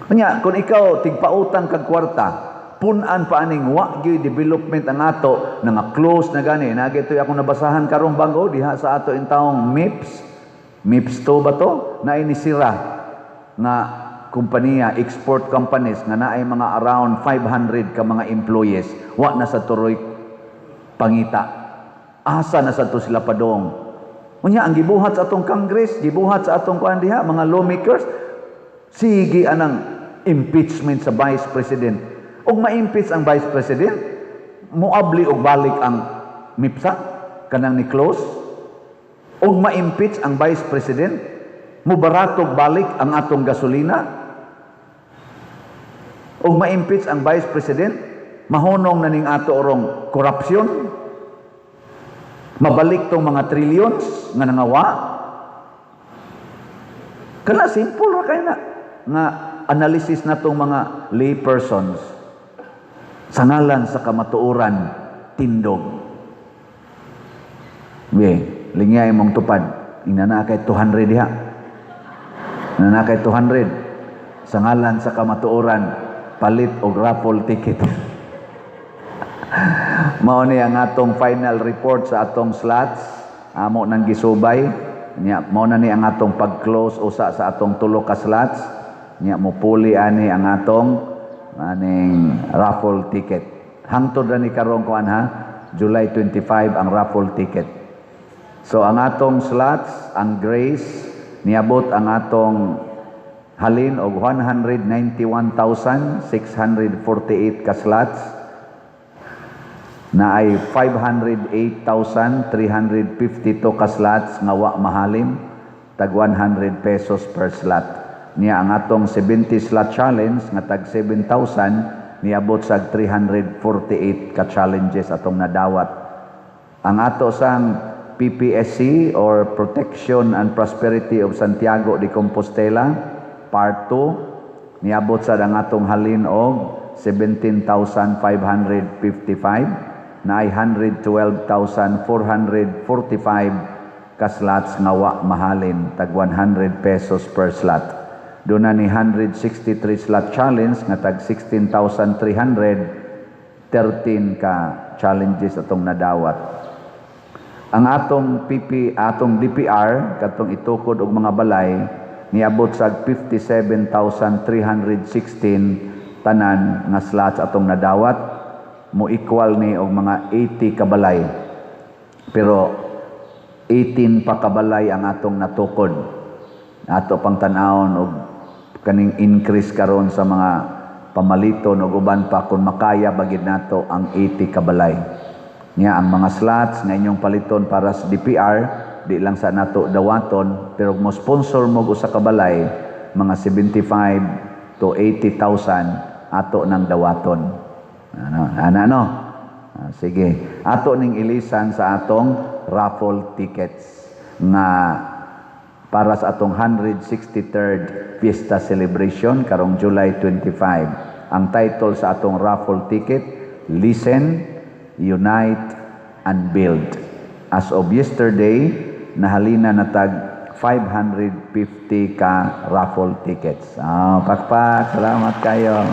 Kanya, kung ikaw tigpautang kag kwarta, punan pa aning wa gyud development ang ato nga close na gani. Nagitoy ako nabasahan karong bago diha sa ato intawong MIPS 2 ba to? Na inisira nga kompanya, export companies nga naay mga around 500 ka mga employees. Wa na sa turoy pangita. Asa na sa to sila padong. Unya ang gibuhat sa atong Congress, gibuhat sa atong kuan diha mga lawmakers, sige anang impeachment sa Vice President. Og ma-impeach ang Vice President, muabli og balik ang MIPSA kanang ni close. Og ma-impeach ang Vice President, mubaratog balik ang atong gasolina. Og ma-impeach ang Vice President, mahunong na ning ato orong korupsyon. Mabalik tong mga trillions nga nangawa. Kana simple ra kay na nga analysis natong mga lay persons. Sa ngalan sa kamatuoran, tindog. Lingay mong tupad. Inana kay 200 diha. Inana kay 200. Sa ngalan sa kamatuoran, palit og raffle ticket. Mao ni ang atong final report sa atong slots. Amo nang gisubay. Mao na ni ang atong pag-close usa sa atong tulo ka slots. Mupuli ani ang atong aning raffle ticket. Hangtod ra ni karong kuan ha, July 25 ang raffle ticket. So ang atong slots, ang Grace, niabot ang atong halin og 191,648 ka slots. Na ay 508,352 ka slots nga wa mahalin, tag 100 pesos per slot. Niya ang atong 70 slot challenge nga tag 7,000, niabot sa 348 ka challenges atong nadawat. Ang ato sang PPSC or Protection and Prosperity of Santiago de Compostela Part 2, niabot sa ang atong halin og 17,555 na ay 112,445 ka slots nga wa mahalin, tag 100 pesos per slot. Doon na ni 163 slot challenge nga tag 16,313 ka challenges atong nadawat. Ang atong DPR katong itukod og mga balay niabot sa 57,316 tanan nga slots atong nadawat. Mo equal ni og mga 80 kabalay. Pero 18 pa kabalay ang atong natukod. Ato pang tan-awon og kaning increase karon sa mga pamaliton og uban pa kung makaya bagid nato ang 80 kabalay. Nya ang mga slots nga inyong paliton para sa DPR di lang sa nato dawaton, pero mo sponsor mo usa ka balay mga 75 to 80,000 ato nang dawaton. Sige. Ato ning ilisan sa atong raffle tickets. nga para sa atong 163rd Fiesta Celebration karong July 25. Ang title sa atong raffle ticket, Listen, Unite, and Build. As of yesterday, nahalina na tag 550 ka raffle tickets. Pakpak, salamat kayo.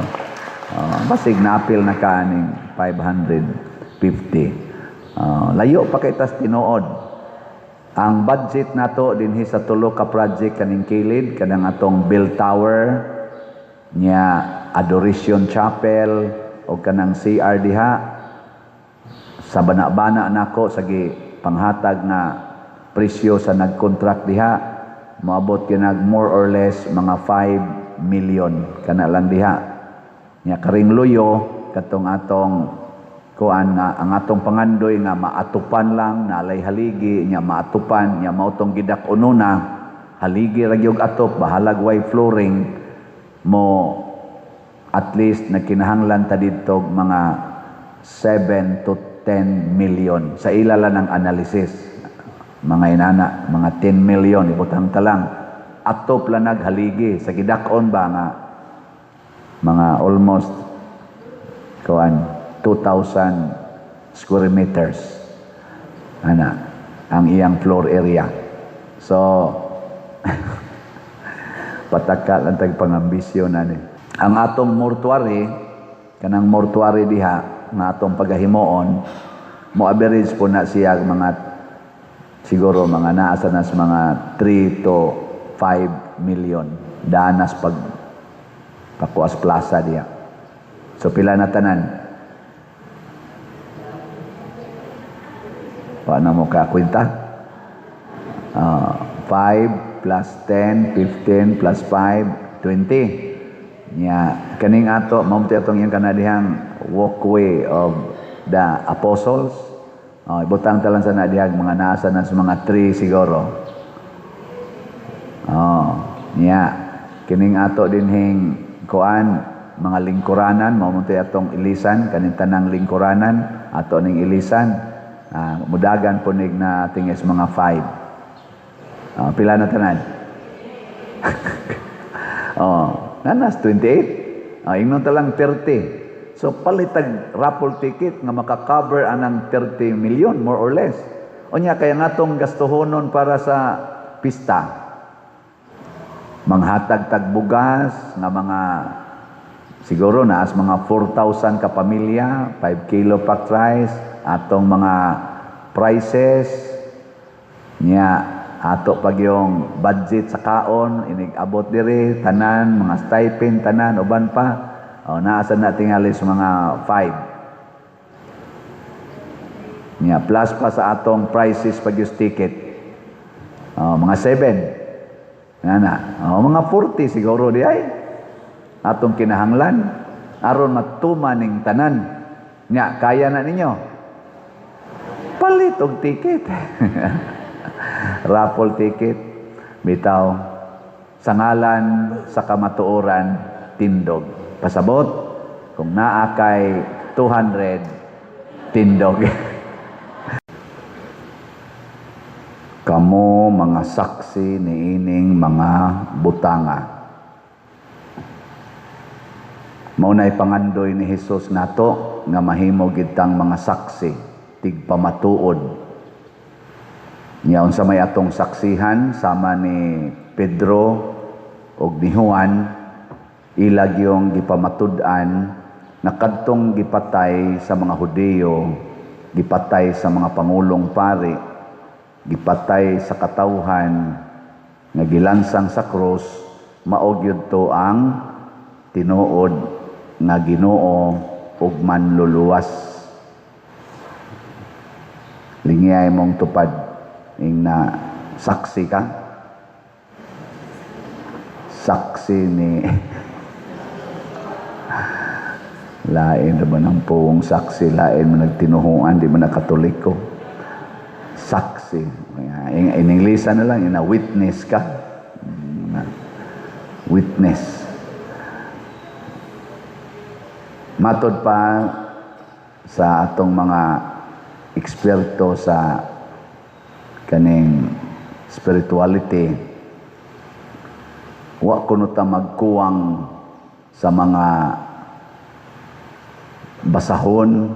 Basig na apil na kaning 550. Layo pa kay tas tinuod. Ang budget nato dinhi sa tulo ka project kaning kilid, kanang atong bell tower, nya Adoration Chapel, o kanang CR diha, sa bana-bana nako sagi panghatag na presyo sa nag-contract diha, moabot kinag more or less mga 5 million kana lang diha. Nya karing luyo katong atong kuan nga ang atong pangandoy nga maatupan lang nalay haligi nya maatupan nya mao tong gidak-ununa haligi ra gyud atop bahalag way flooring mo at least nagkinahanglan ta didto mga 7 to 10 million sa ilala ng analysis. Mga inana, mga 10 million ibutang ta lang atop lang naghaligi sa gidak-on ba nga mga almost kuan 2,000 square meters ang iyang floor area. So pataka lang tag pangambisyon ani. Ang atong mortuary, kanang mortuary diha nga atong pagahimoon, mo average po na siya mga siguro mga naasa nas mga 3 to 5 million danas pag pakuas plaza diha. So pila na tanan? Paano mo kakwenta? 5 plus 10, 15 plus 5, 20. Nya kaning ato mao atong yang kanadihang walkway of the apostles. Ibutang talan sa nadihag mga nasa na sa mga 3 siguro. Nya kining ato dinhing kuan mga lingkuranan mao atong ilisan kaning tanang lingkuranan ato ning ilisan. Mudagan po nig na tingis mga 5. Pila na tanan? Nanas 28. Ingnon talang 30. So palitag raffle ticket nga maka-cover anang 30 million more or less. Unya kaya ngatong gastuhonon para sa pista. Manghatag tag bugas nga mga siguro naas mga 4,000 ka pamilya, 5 kilo packed rice, atong mga prices nya ato pag yung budget sa kaon inig-abot diri tanan mga stipend tanan uban pa naasa na tingali sa mga 5 nya plus pa sa atong prices pag yung ticket mga 7 mga 40 siguro di ay atong kinahanglan aron matumaning tanan nya kaya na ninyo palit og ticket. Raffle ticket bitaw sa ngalan sa kamatuoran tindog pasabot kung naa kay 200 tindog. Kamo mga saksi niining mga butanga. Mao nay pangandoy ni Hesus nato nga mahimo gid tang mga saksi tigpamatuod. Nya unsa may atong saksihan sama ni Pedro ug ni Juan ilag yung gipamatud-an nakadtong gipatay sa mga Hudiyo, gipatay sa mga pangulong pari, gipatay sa katawhan nga gilansang sa krus mao gyud to ang tinuod nga Ginoo ug manluluwas. Lingiyay mong tupad ing na saksi ka, saksi ni lain naman ang puwong saksi, lain mo nagtinuhuan, di mo nakatoliko saksi in English na lang ina witness ka, witness. Matod pa sa atong mga eksperto sa kaning spirituality. Wa kuno ta magkuwang sa mga basahon,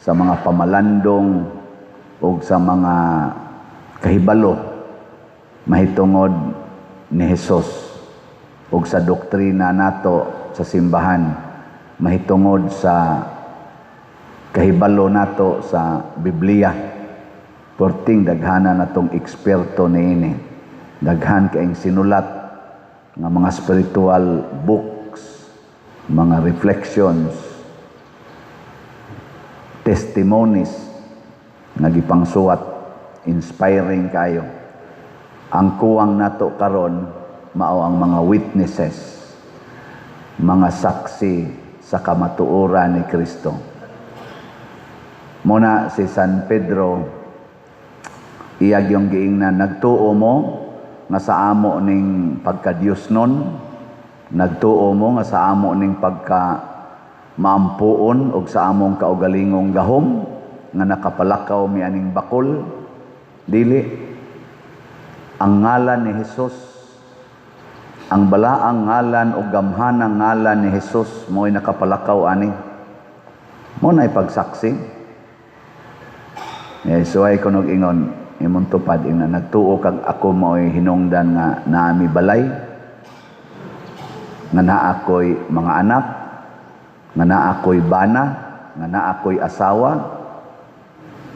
sa mga pamalandong o sa mga kahibalo mahitungod ni Hesus o sa doktrina nato sa simbahan, mahitungod sa kahibalo nato sa Biblia. Porting daghana natong eksperto niini, daghan kaayong sinulat nga mga spiritual books, mga reflections, testimonies nga gipangsuwat, inspiring kayo. Ang kuwang nato karon mao ang mga witnesses, mga saksi sa kamatuoran ni Kristo. Muna si San Pedro, iyag yung giingnan, nagtuo mo nga sa amo ning pagka-Diyos nun, nagtuo mo nga sa amo ning pagka maampuon og sa among kaugalingong gahom nga nakapalakaw mi aning bakol. Dili, ang ngalan ni Hesus, ang balaang ngalan o gamhanang ngalan ni Hesus mo'y nakapalakaw ani. Mo na ipagsaksi. So ay kunog ingon, imong tupad ina nagtuo kag ako mo'y hinungdan nga naami balay, nga naa ako'y mga anak, nga naa ako'y bana, nga naa ako'y asawa.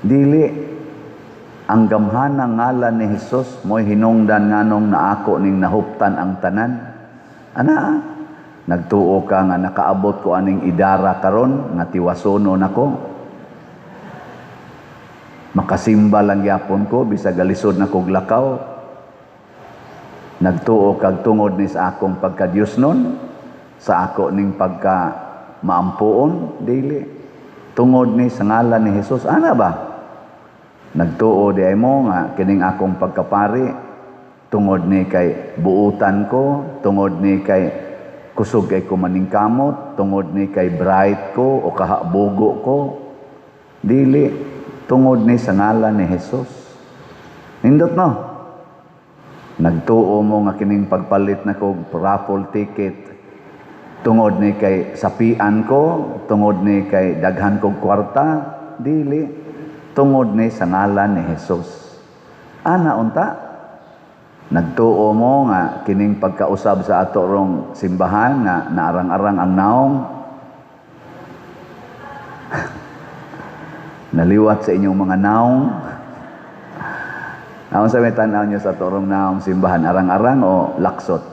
Dili, ang gamhanang ngalan ni Hesus mo'y hinungdan nganong naako ning nahuptan ang tanan. Ana, nagtuo ka nga nakaabot ko aning idara karon nga tiwasono nako. Makasimba lang yapon ko bisag galisod na kog lakaw. Nagtuo kag tungod ni sa akong pagka-Dios nun, sa ako ning pagka maampuon, dili. Tungod ni sa ngalan ni Hesus, ana ba? Nagtuo di ay mo nga kining akong pagkapari, tungod ni kay buutan ko, tungod ni kay kusog kay kumaningkamot, tungod ni kay bright ko o kahabugo ko. Dili, tungod ni sa ngalan ni Hesus. Nindot no? Nagtuo mo nga kining pagpalit na kog raffle ticket, tungod ni kay sapian ko, tungod ni kay daghan kog kwarta. Dili, tungod ni sa ngalan ni Hesus. Ana unta, nagtuo mo nga kining pagkausab sa ato rong simbahan nga naarang-arang ang naong naliwat sa inyong mga naong. Naon sa may tanaw nyo sa turong naong simbahan, arang-arang o laksot?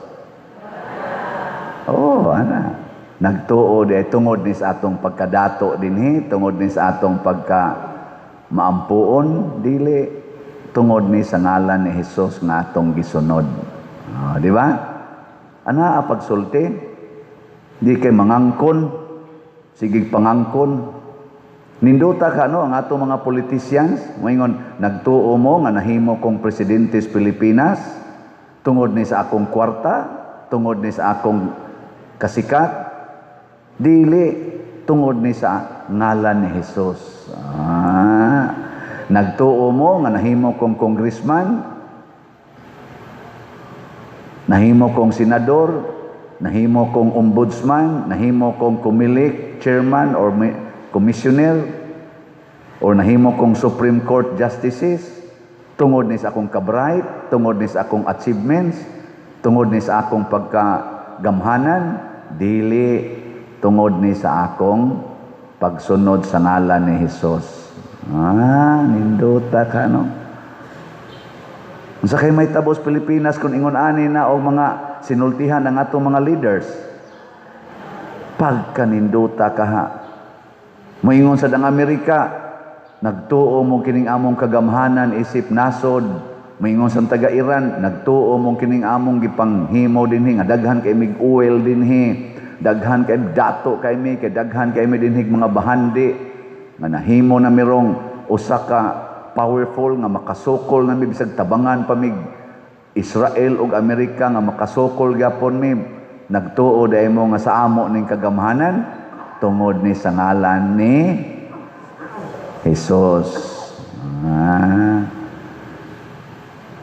Ana. Nagtuo di tungod ni sa atong pagkadato dinhi, tungod ni sa atong pagka maampuon, dili, tungod ni sa ngalan ni Hesus nga atong gisunod. Di ba? Ana pagsulti, di kay mangangkon, sige pangangkon. Ninduta ka no ang ato mga politicians, moingon nagtuo mo nga nahimo kong presidente sa Pilipinas tungod ni sa akong kwarta, tungod ni sa akong kasikat. Dili, tungod ni sa ngalan ni Hesus. Nagtuo mo nga nahimo kong congressman, nahimo kong senador, nahimo kong ombudsman, nahimo kong kumilik, chairman or commissioner, or nahimo kong Supreme Court justices, tungod ni sa akong kabright, tungod ni sa akong achievements, tungod ni sa akong pagkagamhanan, dili, tungod ni sa akong pagsunod sa ngalan ni Hesus. Ninduta ka no? Unsa kay may tabos Pilipinas kung ingon ani na o mga sinultihan ng atong mga leaders? Pagkaninduta ka ha. Moingon sa dang Amerika, nagtuo mo kining among kagamhanan isip nasod. Moingon sa taga Iran, nagtuo mo kining among gipanghimo dinhi nga daghan kay mig oil dinhi, daghan kay dato kay mi, kay daghan kay mi dinhi mga bahandi nga nahimo na mirong usa ka powerful nga makasukol na mi bisag tabangan pa mig Israel ug Amerika nga makasukol gyapon mi. Nagtuo dai mo nga sa amo ning kagamhanan tungod ni sa ngalan ni Hesus.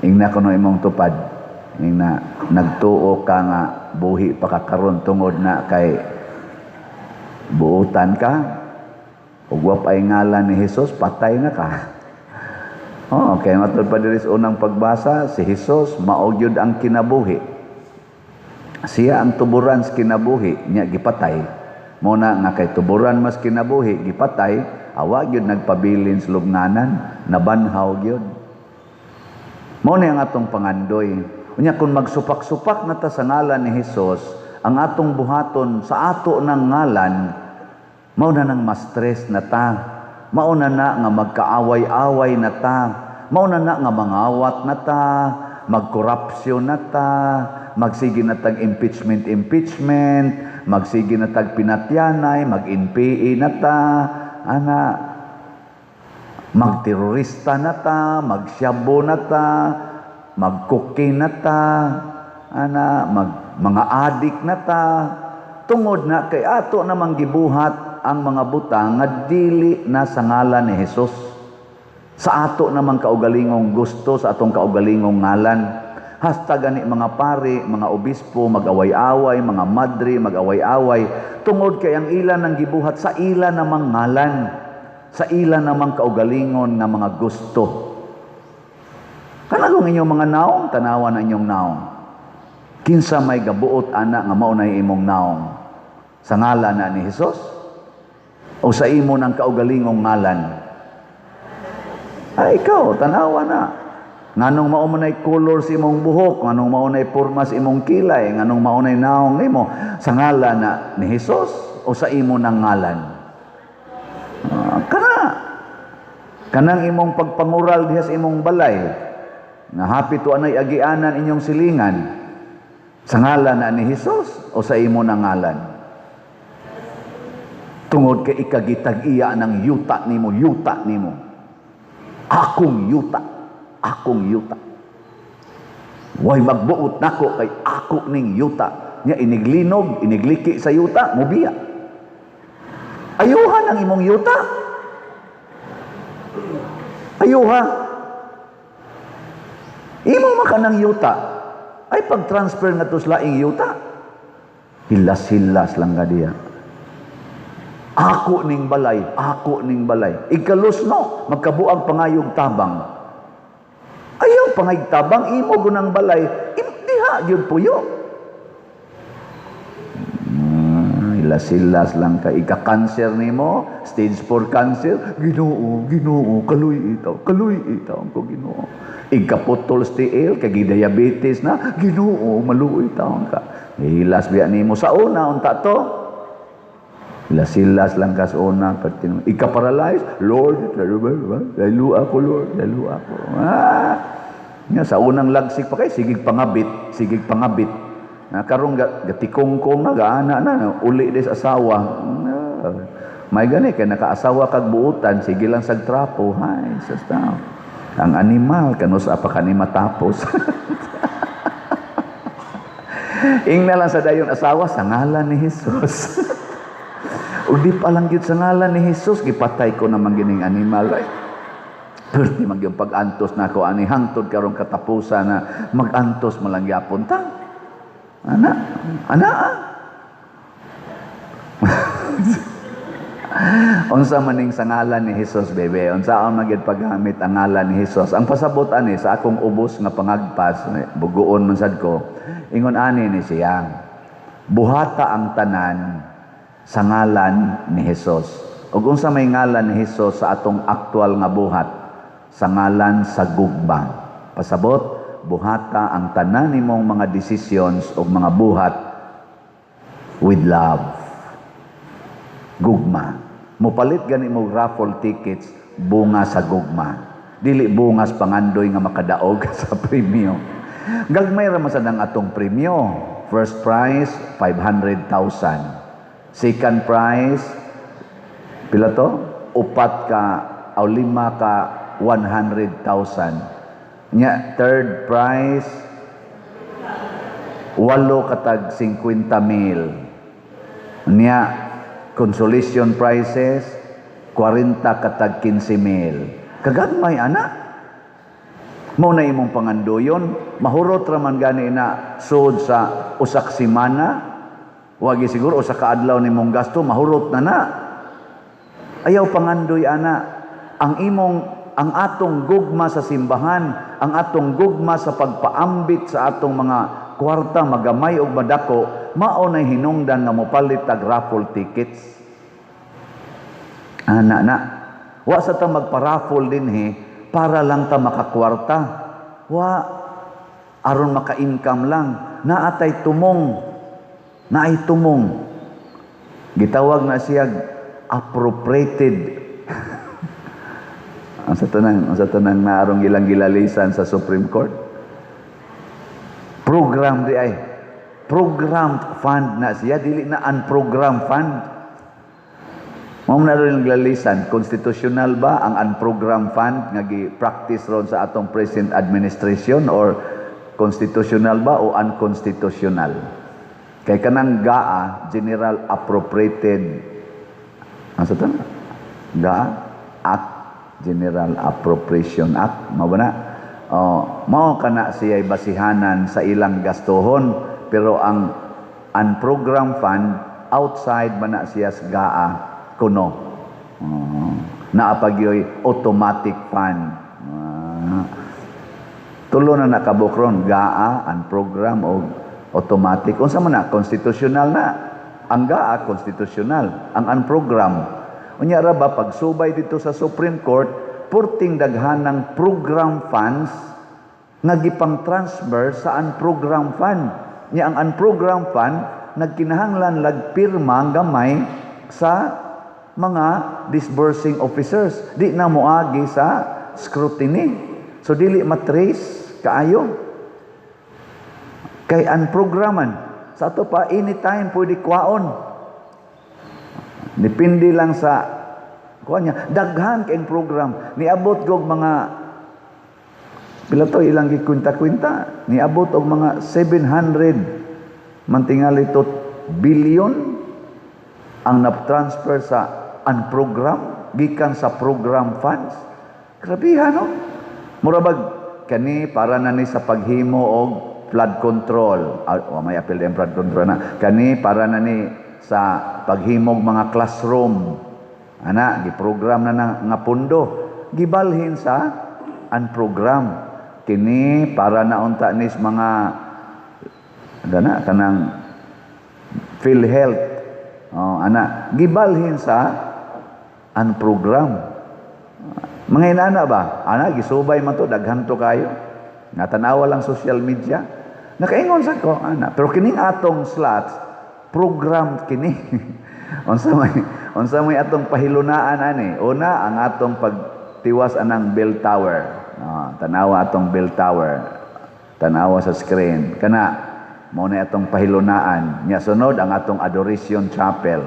Ingna kuno imong tupad. Ingna nagtuo ka nga buhi pa ka karon tungod na kay buutan ka. Ug wa pay ngalan ni Hesus, patay na ka. Oh, kay matud pa diri sa unang pagbasa, si Hesus mao gyud ang kinabuhi. Siya ang tuburan sa kinabuhi, nya gipatay. Muna nga kay tuburan mas kinabuhi, gipatay, awa gyud nagpabilin sa lubnganan, nabanhaw gyud. Mao ni ang atong pangandoy. Unya kung magsupak-supak na ta sa ngalan ni Hesus, ang atong buhaton sa ato ng ngalan, mao na nang ma-stress na ta. Mao na nga magkaaway-away na ta. Mao na nga mangawat na ta, magkorupsyon na ta, magsige na tag impeachment, magsige na tag pinatyanay, mag-NPA na ta, magterorista na ta, magsyabo na ta, magkuki na ta, mga adik na ta, tungod na kay ato namang gibuhat ang mga butang nga dili na sa ngalan ni Hesus. Sa ato namang kaugalingong gusto, sa atong kaugalingong ngalan. Hasta gani mga pari, mga obispo, mag-away-away, mga madre, mag-away-away, tungod kay ang ila nang gibuhat sa ila namang ngalan, sa ila namang kaugalingon na mga gusto. Kanagong inyong mga naong, tanawan ang inyong naong. Kinsa may gabuot ana nga mao nay imong naong sa ngalan na ni Hesus? O sa imo ng kaugalingong ngalan? Ay, ikaw, tanawa na. Nganong maumanay color sa imong buhok, nganong maunay porma sa imong kilay, nganong maunay naong nimo sa ngalan na ni Hesus o sa imo ng ngalan? Kanang imong pagpangural diha sa imong balay, na hapit to anay agianan inyong silingan, sa ngalan na ni Hesus o sa imo ng ngalan? Tungod kay ikagitag-iya ng yuta nimo. Akong yuta. Way magbuot nako kay ako ning yuta. Nya iniglinog, inigliki sa yuta, mubiya. Ayuhan ang imong yuta. Ayuha. Imo makanang yuta. Ay pag-transfer na to sa laing yuta. Hilas-hilas lang ka diya. Ako ning balay. Ikalos no, magkabuang pangayog tabang. Ayaw pangayog tabang, imo gunang balay, diha yun puyo. Hilas-hilas lang ka. Ika-cancer nimo, stage 4 cancer, Ginoo, kaluy itaw ko Ginoo. Ika-putol stiil, kagi diabetes na, Ginoo, maluoy taon ka. Hilas biya nimo sa una, unta to. Silas lang kas una, ika-paralyze, Lord, lalo ako. Nga, sa unang lagsik pa kay, sigig pangabit. Karong gatikongkong na, gaana na, uli des asawa. May gani, kaya nakaasawa kag buutan, sige lang sagtrapo. Hay, sasta. Ang animal, kanus apa kani matapos. Ingna lang sa dayon asawa, sa ngalan ni Hesus. O di pa lang yun sa ngalan ni Hesus, gipatay ko naman gining animal. Perti man yung pag-antos na ako, ani hangtod karong katapusan na mag-antos malangyapon ta. Ana. Unsa maning sa ngalan ni Hesus, bebe? Unsaon magid paggamit ang ngalan ni Hesus? Ang pasabot ani sa akong ubos nga pangagpas, buguon man sad ko. Ingon ani ni siya, buhata ang tanan sa ngalan ni Hesus. Ug unsa may ngalan ni Hesus sa atong aktual nga buhat? Sa ngalan sa gugma. Pasabot, buhata ang tanan nimong mga decisions o mga buhat with love. Gugma. Mupalit gani mo raffle tickets, bunga sa gugma. Dili bungas pangandoy nga makadaog sa premyo. Gagmay ra man sad ang atong premyo. First prize 500,000. Second prize, pila to? 4 ka o 5 ka 100,000. Nya, third prize, 8 katag 50,000. Nya, consolation prizes, 40 katag 15,000. Kagagmay, anak. Mao na imong pangandoyon, mahurot ra man gani na sud sa usak semana, wagi siguro usa ka adlaw nimong gasto, mahurot na. Ayaw pangandoy ana. Ang atong gugma sa simbahan, ang atong gugma sa pagpaambit sa atong mga kwarta magamay og madako, mao nay hinungdan nga mopalit tag raffle tickets. Ana. Wa sa ta magpa-raffle dinhi para lang ta makakwarta. Wa aron maka-income lang. Naatay tumong. Naay tumong. Gitawag na siya appropriated. ang sa tanang naarong ilang gilalisan sa Supreme Court. Program di ay. Programmed fund na siya, dili na unprogrammed fund. Mao na rin gilalisan, constitutional ba ang unprogrammed fund nga gi-practice ron sa atong present administration, or constitutional ba o unconstitutional? Kay kanang GAA, General Appropriated, ang sa tanang? GAA, Act, General Appropriation Act, mao ba na? Mao kana siya'y basihanan sa ilang gastuhon, pero ang unprogrammed fund outside man na siya sa GAA kuno. Naapagyoy automatic fund. Tulo na nakabukron, GAA, unprogram o automatic. Unsa man na, constitutional na. Ang GAA constitutional, ang unprogram. Unya ra ba pagsubay dito sa Supreme Court, purting daghanang program funds nga gipang-transfer sa unprogram fund. Nya ang unprogram fund nagkinahanglan lagpirma gamay sa mga disbursing officers. Di na moagi sa scrutiny. So dili matrace kaayo. Kay unprograman. Sa ato pa anytime pwede kwaon. Depende lang sa kuanya. Daghan kayong program. Niabot gog mga pila to ilang gikwinta-kwinta. Niabot og mga 700 mantingali to billion ang na-transfer sa unprogram gikan sa program funds. Grabihan, no? Murabag kani para na ni sa paghimo og flood control. May apel ang flood control na. Kani para na ni sa paghimog mga classroom. Ana, giprogram na nga pundo. Gibalhin sa unprogram. Kini para na unta nis mga kanang PhilHealth. Ana, gibalhin sa unprogram. Mga inana ba? Ana, gisubay man to, daghan to kayo. Natanawa lang social media. Nakaingon sa ko, ana. Pero kining atong slots, program kini. unsa may atong pahilunaan ani. Una ang atong pagtiwas anang bell tower. Tanawa atong bell tower. Tanawa sa screen. Kana mo na atong pahilunaan. Nya sunod ang atong adoration chapel.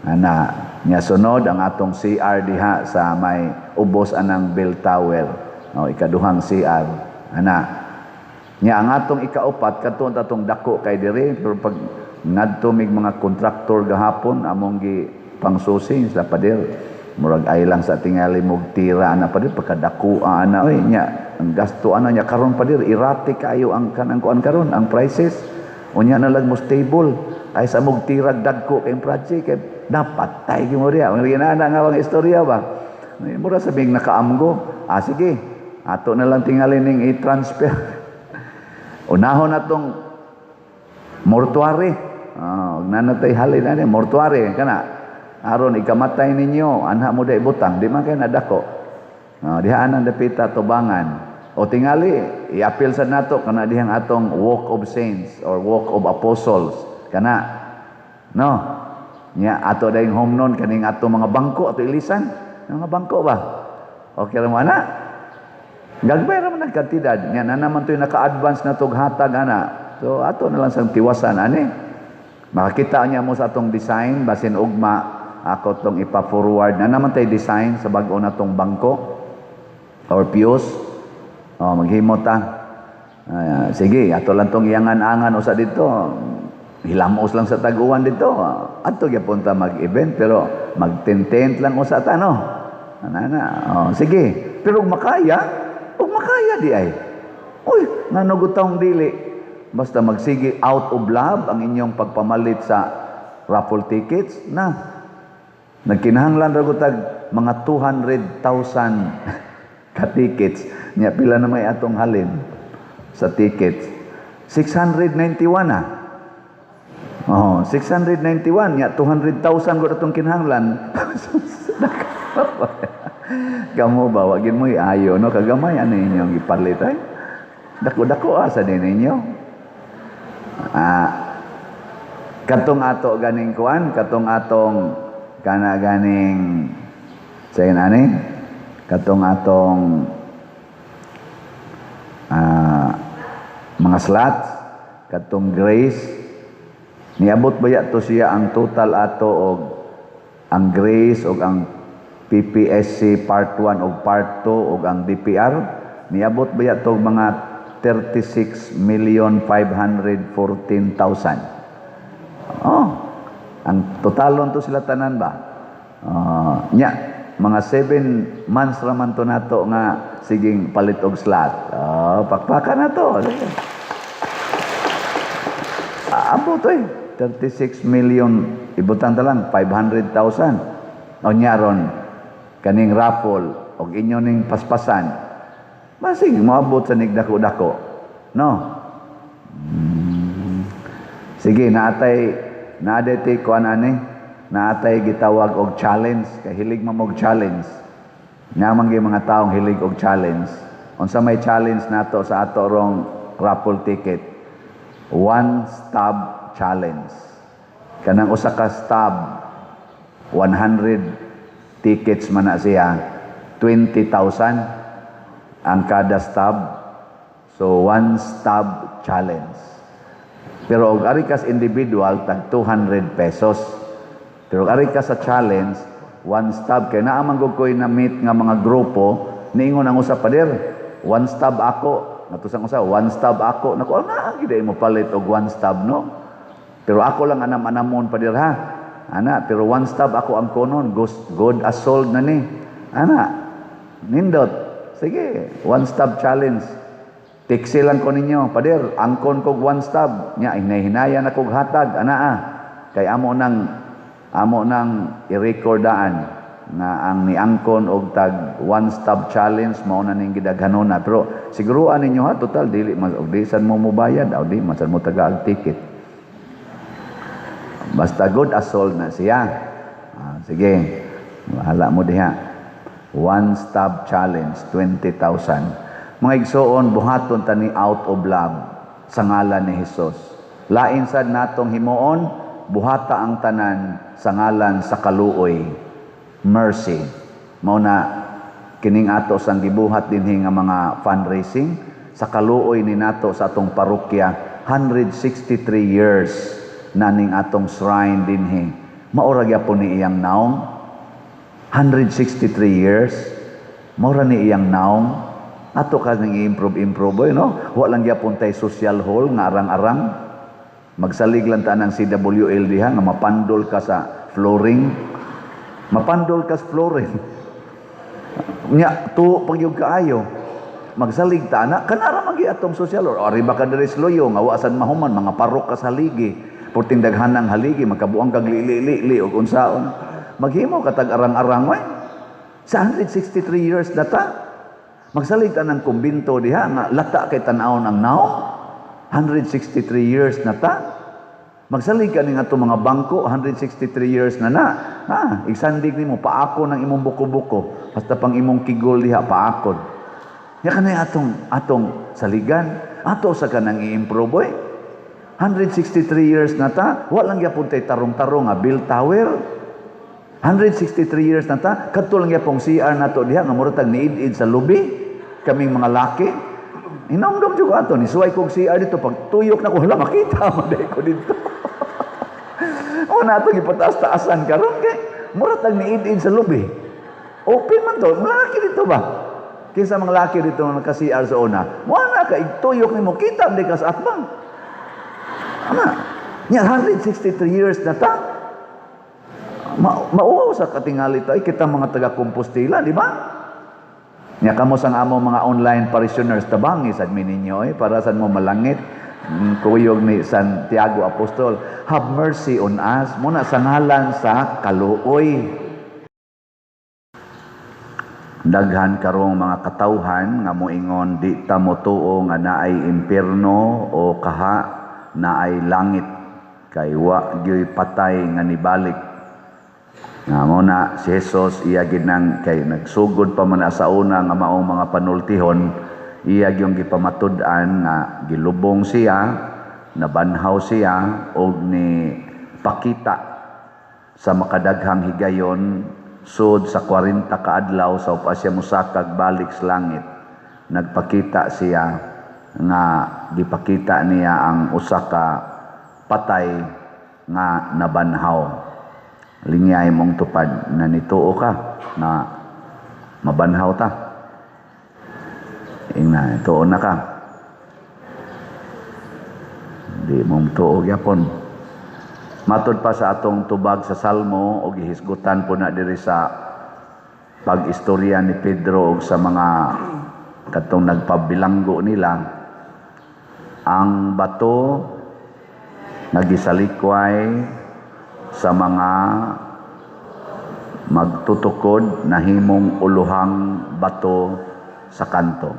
Ana, nya sunod ang atong CR diha sa may ubos anang bell tower. Ikaduhang CR. Ana. Nya ang atong ikaupat kadto atong dako kay diri, pero pag ngadto mig mga kontraktor gahapon among gi pangsusing sa pader, murag ay lang sa tingali mog tira na pader pagkadako ana oy nya ang gasto ana nya karon pader erratic kayo ang kanang kuan karon ang prices unya na lang mo stable ay sa mog tira dagko kay project kay dapat tay gyud mo diha ang ginana nga ang istorya ba mura sabing nakaamgo sige ato na lang tingali ning i-transfer unahon atong mortuary nanatay halin na mortuary kana aron ikamatay ninyo anha mo day butang di man kay nadako diha anang dapita tubangan o tingali i-appeal sa nato kana dihang atong walk of saints or walk of apostles kana no nya ato dayong home non kaning atong mga bangko ato ilisan mga bangko ba okay ra mo ana gagbay ra man kantidad nya na naman toy naka-advance na tog hatag ana so ato na lang sa tiwasan ani makakita niya mo sa atong design basin ugma ako tong ipa-forward na naman tay design sa bag-o na tong bangko or pews maghimo ta sige ato lang tong iyangan-angan usa dito hilamos lang sa tag-uwan dito ato gyapon ta mag-event pero mag-tent lang usa ta no sige pero makaya O makaya di ay. Uy, nanugutang dili. Basta magsige out of love ang inyong pagpamalit sa raffle tickets na nagkinahanglan ra gutag mga 200,000 ka tickets. Nya pila na may atong halin sa tickets? 691 na. Oh, 691 nya 200,000 gud atong kinahanglan. Kamu ba wagin mo iayo no kagamay ano inyong ipalit ay. Dako-dako asa din ninyo. Katong ato ganing kuan, katong atong kana ganing sayon ani, katong atong mga slots, katong grace, niabot ba to siya ang total ato og ang grace og ang PPSC part 1 o part 2 o ang DPR, niabot ba to mga 36,514,000. Oh, ang totalon to sila tanan ba? Nya, mga 7 months raman to nato nga siging palit og slot. Pakpaka na to. Abo to 36 million, ibutan ta lang, 500,000. O nyaron, kaning raffle, o inyo ning paspasan. Basig, moabot sa nigdako-dako. No? Sige, naatay kuan ani, naatay gitawag og challenge, kay hilig mo og challenge. Namang gyud mga taong hilig og challenge. Unsa may challenge nato sa ato rong raffle ticket? One stub challenge. Kanang usa ka stub 100 tickets man na siya, 20,000 ang kada stub. So one stub challenge. Pero og ari kas individual tag 200 pesos. Pero og ari ka sa challenge, one stub kay naa man gud koy na meet nga mga grupo, niingon ang usa pader, one stub ako, natusang usa, one stub ako. Nako na gid mo palit og one stub no. Pero ako lang anam-anamon pader ha. Ana, pero one stub ako ang konon, good as sold na ni. Ana, nindot. Sige, one stub challenge. Tiksi lang ko ninyo, pader, angkon kog one stub. Nya, hinahinaya na kog hatag, ana Kay amo nang i-recordaan na ang niangkon og tag one stub challenge mao na ning gidaghanona. Pero siguruan ninyo ha, total dili mas og di san mo mobayad, o di masan mo taga ang ticket. Basta good as sold na siya. Sige, bahala mo diha. One stub challenge, 20,000. Mga igsoon, buhaton tani out of love sa ngalan ni Jesus. Lain sad natong himuon, buhata ang tanan sa ngalan sa kaluoy, mercy. Mao na kining ato sang gibuhat dinhi nga mga fundraising sa kaluoy ni nato sa atong parokya, 163 years na ning atong shrine dinhi. Maura gyapon ni iyang naong 163 years, maura ni iyang naong, ato ka nang i-improve, no? Wa lang gyapon tay social hall nga arang-arang, magsalig lang ta ng CWL diha nga mapandol ka sa flooring, nya tuo pagyug kaayo, magsalig ta na kanara magi atong social hall, ari ba ka diri sloyo nga wa sad mahuman mga parok ka sa haligi, purting daghanang haligi magkabuang kag li og unsaon. Maghimo katag arang-arang way. Sa 163 years data, magsalig ta ng kumbinto diha nga lata kay tan-awon ang naong. 163 years na ta. Magsalig ka ning ato mga bangko, 163 years na. Igsandig nimo paako ng imong buko-buko, basta pang imong kigol diha paakon. Ya kanay atong saligan, ato sa kanang i-improve. 163 years na ta, wa lang gyapon tay tarong-tarong nga Bill Tower. 163 years na ta, kadto lang gyapong CR nato diha nga murag niid-id sa lobby, kaming mga laki. Inomdom jud ato ni suway kog CR dito pag tuyok na ko hala makita man ko dito. O nato gipataas-taasan karon kay murag niid-id sa lobby. Open man to, malaki dito ba? Kinsa mga laki dito nga naka-CR sa una. Wala ka ituyok nimo kita di ka sa atbang. Ana, nya 163 years na ta. Mauwaw sa katingali tayo, kita mga taga-Compostela, di ba? Nya kamo sang amo mga online parishioners tabangi sad mi ninyo para sa mo malangit. Kuyog ni Santiago Apostol, have mercy on us muna sa ngalan sa kaluoy. Daghan karong mga katawhan nga moingon di ta motuo nga naay impierno o kaha naay langit kay wa gyoy patay nga nibalik. Nga mo na si Jesus iya ginang kay nagsugod pa man sa una nga maong mga panultihon, iya gyung gipamatud-an nga gilubong siya, nabanhaw siya og ni pakita sa makadaghang higayon sud sa 40 ka adlaw sa upa siya musakag balik sa langit. Nagpakita siya nga gipakita niya ang usa ka patay nga nabanhaw. Lingay mong tupad na nituo ka na mabanhaw ta. Ingna, tuo na ka. Di mong tuo gyapon. Matod pa sa atong tubag sa Salmo o gihisgutan po na diri sa pag-istorya ni Pedro o sa mga katong nagpabilanggo nila, ang bato nagisalikway sa mga magtutukod na himong uluhang bato sa kanto.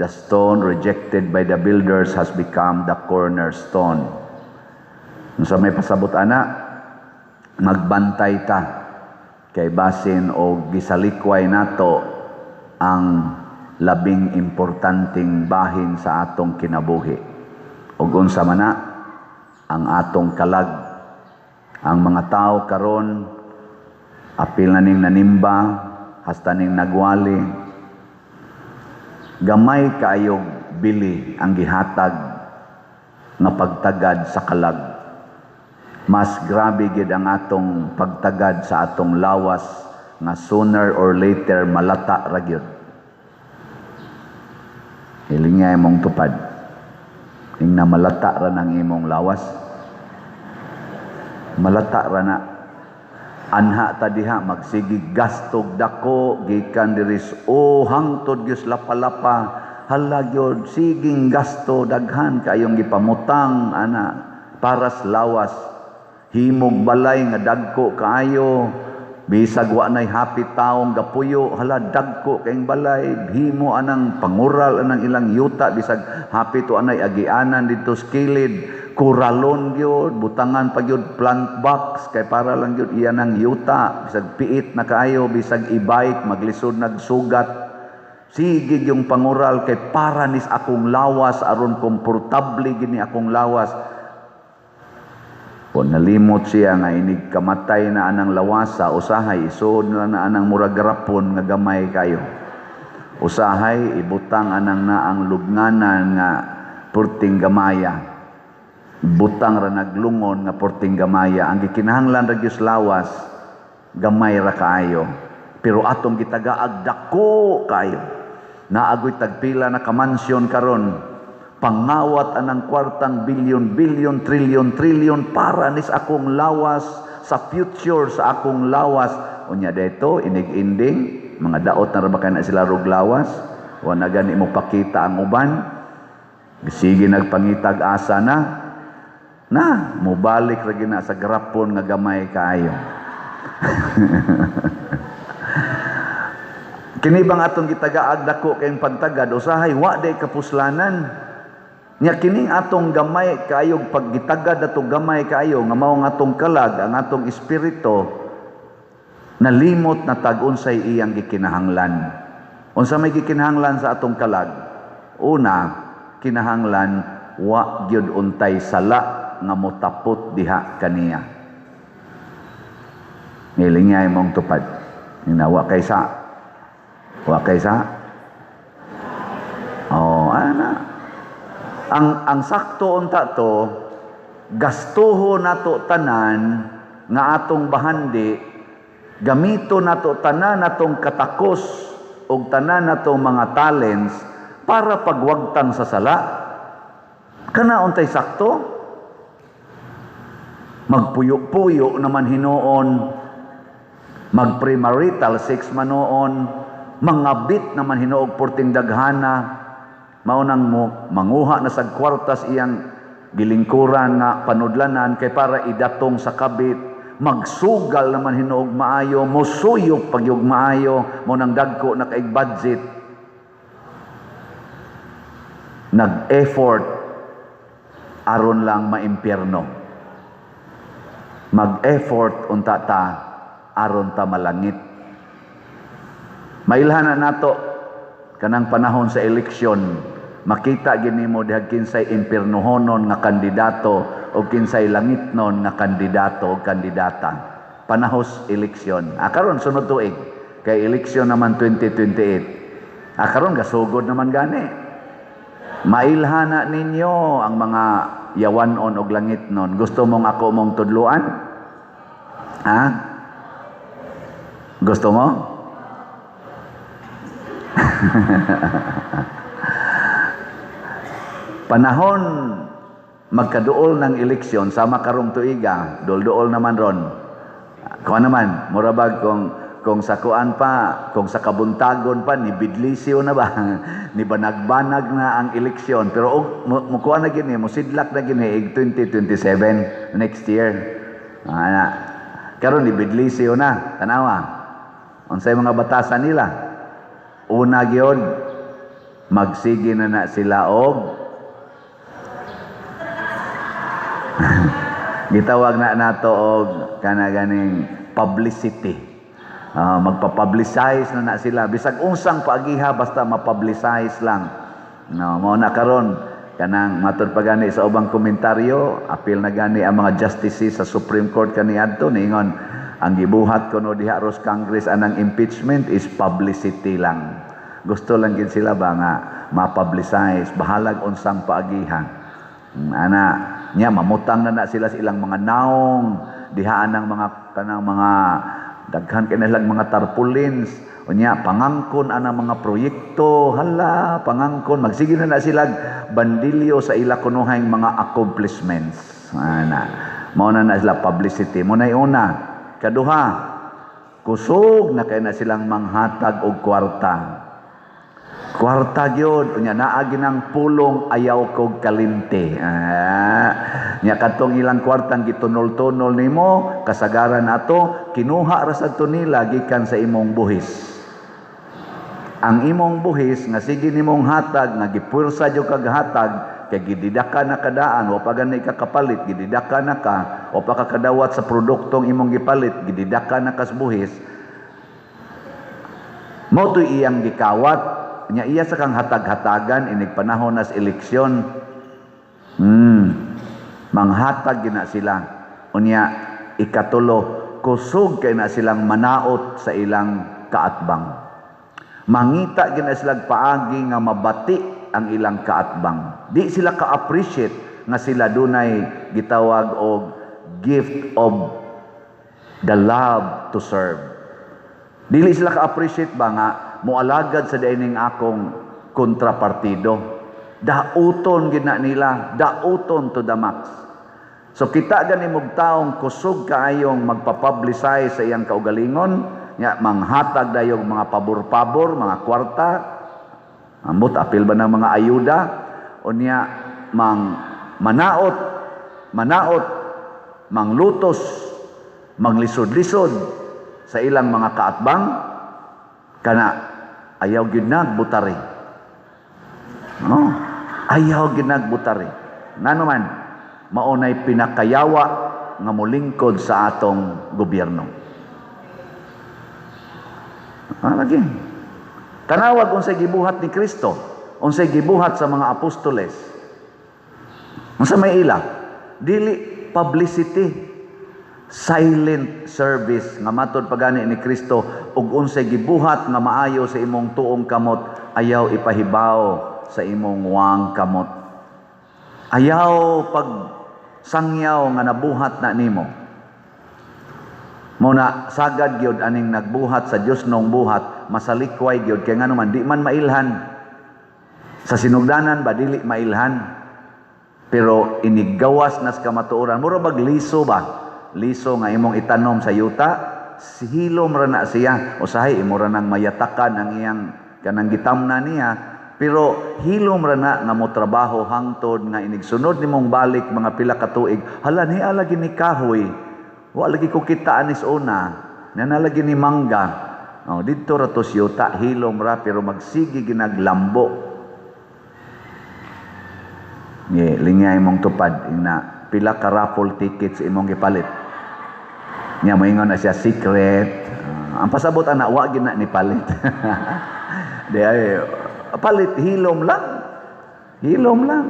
The stone rejected by the builders has become the cornerstone. Sa may pasabot ana, magbantay ta kay basin o gisalikway nato ang labing importanteng bahin sa atong kinabuhi. Ug unsa man na ang atong kalag. Ang mga tao karon apil na ning nanimba, hasta ning nagwali. Gamay kaayog bili ang gihatag nga pagtagad sa kalag. Mas grabe gid ang atong pagtagad sa atong lawas nga sooner or later malata ra gyud. Hilingay mong tupad. Ing na malata ra nang imong lawas. Malata ra na. Anha ta diha magsigig gastog dako gikan diris hangtod gyud lapalapa. Hala gyud siging gasto daghan kayong gipamutang ana para sa lawas. Himog balay nga dagko kaayo, bisag wa nay hapit taong gapuyo, hala dagko kayong balay, himo anang pangural anang ilang yuta, bisag hapit to anay agianan dito sa kilid, kuralon gyud, butangan pa gyud plant box, kay para lang gyud iya ng yuta, bisag piit na kaayo, bisag e-bike, maglisod nagsugat, sige yung pangural kay para nis akong lawas, aron komportable gini akong lawas. Kung nalimot siya nga inig kamatay na anang lawasa, usahay, isod na anang murag garapon nga gamay kayo. Usahay, ibutang anang naang lubnganan nga purting gamaya. Butang ra naglungon nga purting gamaya. Ang gikinahanglan ra gyud lawas, gamay ra kaayo. Pero atong gitagaag dako kaayo. Naagoy tagpila na kamansyon karon. Pangawat anang kwartang bilyon, trilyon para nis akong lawas sa future sa akong lawas. Unya dito inig-inding mga daot na rabakay na sila rog lawas. Wa na gani mo pakita ang uban. Sige nagpangitag asa na mobalik ra gina sa garapon nga gamay kaayo. Kini bang atong gitagaag dako kayong pagtagad usahay wa day kapuslanan. Nya kining atong gamay kaayog paggitagad atong gamay kaayo nga mao nga atong kalag ang atong espiritu nalimot na tag-unsay iyang gikinahanglan. Unsa may gikinahanglan sa atong kalag? Una, kinahanglan wa gyud untay sala nga motapot diha kaniya. Nilingay mong tupad. Wa kaysa. Wa kaysa. Ana. Ang sakto unta to, gastuho nato tanan nga atong bahandi, gamito nato tanan natong katakos og tanan natong mga talents para pagwagtang sa sala. Kana untay sakto? Magpuyo-puyo naman hinuon, mag-premarital sex manoon, mangabit naman hinuog porting daghana, maunang mo manguha na sa kwartas iyang gilingkuran nga panudlanan kay para idatong sa kabit, magsugal naman hinuog maayo, musuyop pagyug maayo, mo nang dagko na kay budget, nag-effort aron lang maimpyerno, mag-effort unta ta aron ta malangit. Mailhan na nato kanang panahon sa eleksyon, makita gini mo dihag kinsay impiernohonon nga kandidato o kinsay langitnon nga kandidato o kandidata. Panahos eleksyon. Karon sunod tuig kay eleksyon naman 2028. Karon gasugod naman gani. Mailhana ninyo ang mga yawanon og langitnon. Gusto mong ako mong tudluan? Ha? Gusto mo? Panahon magkaduol ng eleksyon sama karong tuiga, dol-duol naman ron. Kuan naman, murabag kung sa kuan pa, kung sa kabuntagon pa ni bidlisyo na ba, ni banag-banag na ang eleksyon. Pero mukuha na gini, musidlak na gini 2027 next year. Karon ni bidlisyo na, tanawa. Unsay mga batasan nila? Una gyud, magsige na sila og gitawag na nato og kana ganing publicity. Magpa-publicize na sila bisag unsang paagiha basta ma-publicize lang. Mao na karon kanang matud pa gani sa ubang komentaryo, apil na gani ang mga justices sa Supreme Court kaniadto ningon ang gibuhat kuno diha Ross Congress anang impeachment is publicity lang. Gusto lang gid sila ba nga ma-publicize bahalag unsang paagihan. Ana nya mamutang na sila sa ilang mga naong dihaan ng mga kanang mga daghan kanilang mga tarpaulins unya pangangkon ana mga proyekto hala pangangkon magsige na sila bandilyo sa ila kunuhang mga accomplishments. Ana mao na sila publicity mo na una. Kaduha, kusog na kay na silang manghatag og kwarta. Kwarta gyud unya naa ginang pulong ayaw kog kalimte. Nya kadtong ilang kwartang gitunol-tunol nimo kasagaran ato kinuha ra sadto nila gikan sa imong buhis. Ang imong buhis nga sige nimong hatag nga gipursa jud kag hatag kay gididaka na kadaan wa pa gani ka kapalit gididaka na ka o pa kakadawat sa produktong imong gipalit gididaka na kas buhis mo to iyang gikawat nya iya sa kang hatag-hatagan inig panahon nas eleksyon manghatag gina sila unya ikatulo kusog kay na silang manaot sa ilang kaatbang mangita gina silang paagi nga mabati ang ilang kaatbang. Di sila ka-appreciate nga sila dunay gitawag og gift of the love to serve. Dili sila ka-appreciate ba nga mualagad sa dining akong kontrapartido. Dauton gina nila, dauton to the max. So kita gani mog taong kusog kaayong magpa-publicize sa iyang kaugalingon, nya manghatag dayog mga pabor-pabor, mga kwarta, ambot apil ba ng mga ayuda unya manaot manglutos manglisod-lisod sa ilang mga kaatbang kana ayaw gid nagbutari ayaw gid nagbutari ngano man maunay pinakayawa nga molingkod sa atong gobyerno lagi tanawag unsay gibuhat ni Kristo, unsay gibuhat sa mga apostoles. Unsa may ila? Dili publicity, silent service nga matud pagani ni Kristo ug unsay gibuhat nga maayo sa imong tuong kamot, ayaw ipahibaw sa imong wang kamot. Ayaw pag sangyaw nga nabuhat na nimo. Muna sagad gyud aning nagbuhat sa Dios nung buhat masalikway gyud kay ngano man di man mailhan sa sinugdanan ba dili mailhan pero inigawas nas kamatuoran mura bag liso ba liso nga imong itanom sa yuta hilom ra na siya. Usahay imo ra nang mayatakan ang iyang kanang gitamna niya, pero hilom ra na nga mo trabaho hangtod nga inigsunod nimong balik mga pila ka tuig. Hala ni lagi ni kahoy. Wa lagi ko kita anis una. Nanalagi ni mangga. Oh, dito ra to siyota hilom ra pero magsigi ginaglambo. Lingay mong tupad ina pila ka raffle tickets imong gipalit. Nya moingon na siya secret. Ang pasabot ana wa gina ni palit. Di ay palit hilom lang. Hilom lang.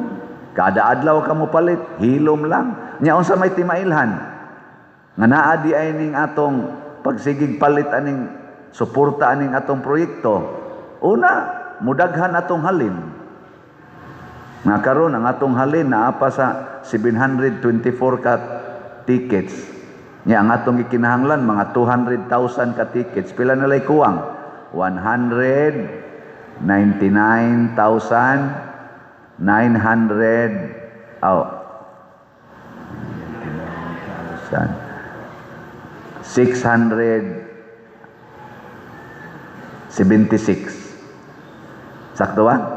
Kada adlaw ka mo palit, hilom lang. Nya unsa may timailhan? Nga naa di ay ning atong pagsigig palit aning suporta aning atong proyekto. Una, mudaghan atong halin. Nga karon ang atong halin naa pa sa 724 ka tickets. Nya ang atong gikinahanglan mga 200,000 ka tickets. Pila na lay kuwang? 199,900 676. Sakto ba?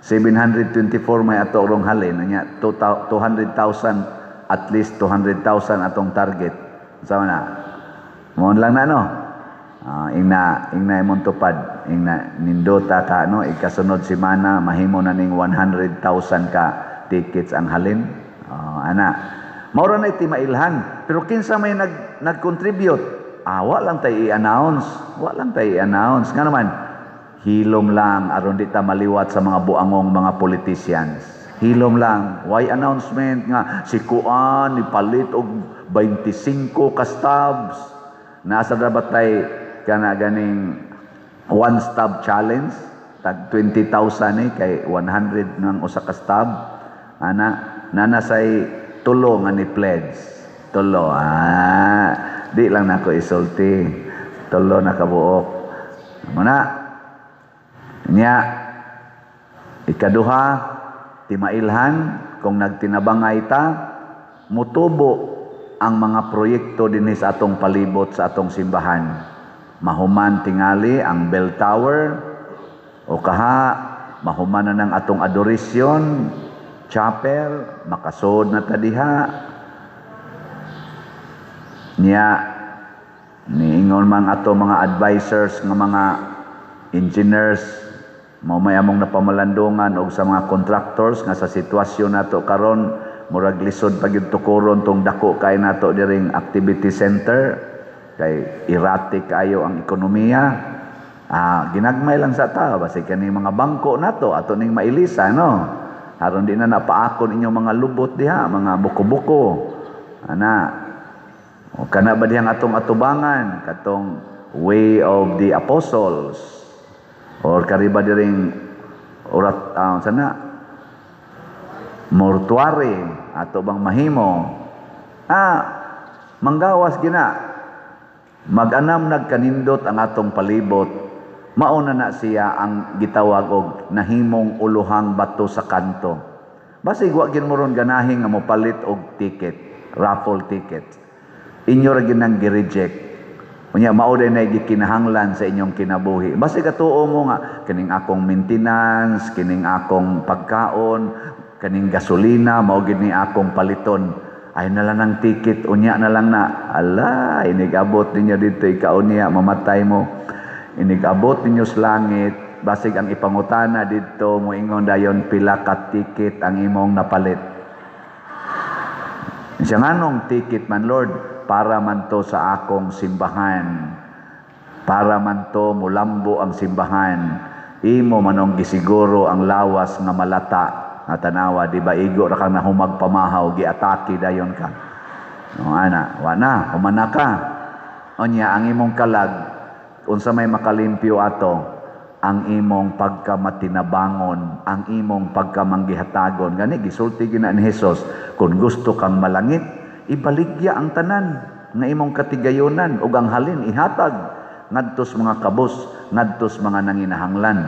724 may ato rong halin nya 200,000 at least 200,000 atong target. Sama na. Mo lang na no. Ingna imong tupad, ingna nindota ka no ikasunod semana mahimo na ning 100,000 ka tickets ang halin. Ana. Mao ra nay timailhan. Pero kinsa may nag-contribute? Wa lang tay i-announce. Wa lang tay i-announce. Nga naman hilom lang aron di ta maliwat sa mga buangong mga politicians. Hilom lang. Why announcement nga si Kuan ipalit og 25 ka stabs. Nasa dapat tay kana ganing one stab challenge tag 20,000 kay 100 nang usa ka stab. Nana say tulo nga ni pledge. Tulo. Di lang nako isulti. Tulo na kabuok. Muna. Nya ikaduha timailhan kung nagtinabangay ta mutubo ang mga proyekto dinhi sa atong palibot sa atong simbahan. Mahuman tingali ang bell tower o kaha mahuman na ng atong adoration chapel makasod na ta diha. Nya niingon man ato mga advisors nga mga engineers mao may among napamalandungan og sa mga contractors nga sa sitwasyon nato karon murag lisod pagyud tukuron tong dako kay nato diring activity center kay erratic kayo ang ekonomiya. Ginagmay lang sa ta basi kani mga bangko nato ato ning mailisa no aron di na napaakon inyong mga lubot diha mga buko-buko o kana ba dihang atong atubangan katong way of the apostles or kariba diring urat sana mortuary ato bang mahimo manggawas gina mag-anam nagkanindot ang atong palibot mauna na siya ang gitawag og nahimong uluhang bato sa kanto. Basig wa gid mo ron ganahin nga mopalit og ticket, raffle ticket. Inyo ra ginang gi-reject. Unya mao day nay gikinahanglan sa inyong kinabuhi. Basta katuo mo nga kining akong maintenance, kining akong pagkaon, kining gasolina mao gid ni akong paliton. Ay na lang ng ticket unya na lang na. Ala, inigabot ninyo dito ikaw niya mamatay mo. Inigabot ninyo sa langit basig ang ipangutana dito moingon dayon pila ka ticket ang imong napalit. Siya nganong ticket man Lord? Para man to sa akong simbahan. Para man to mulambo ang simbahan. Imo manong gisiguro ang lawas nga malata nga tanawa di ba igo ra kang nahumag pamahaw giatake dayon ka. No ana, wa na humana ka. Unya ang imong kalag unsa may makalimpyo ato ang imong pagkamatinabangon, ang imong pagkamanggihatagon. Gani gisulti gina ni Hesus, kung gusto kang malangit, ibaligya ang tanan nga imong katigayonan ug ang halin ihatag ngadtos mga kabos, ngadtos mga nanginahanglan.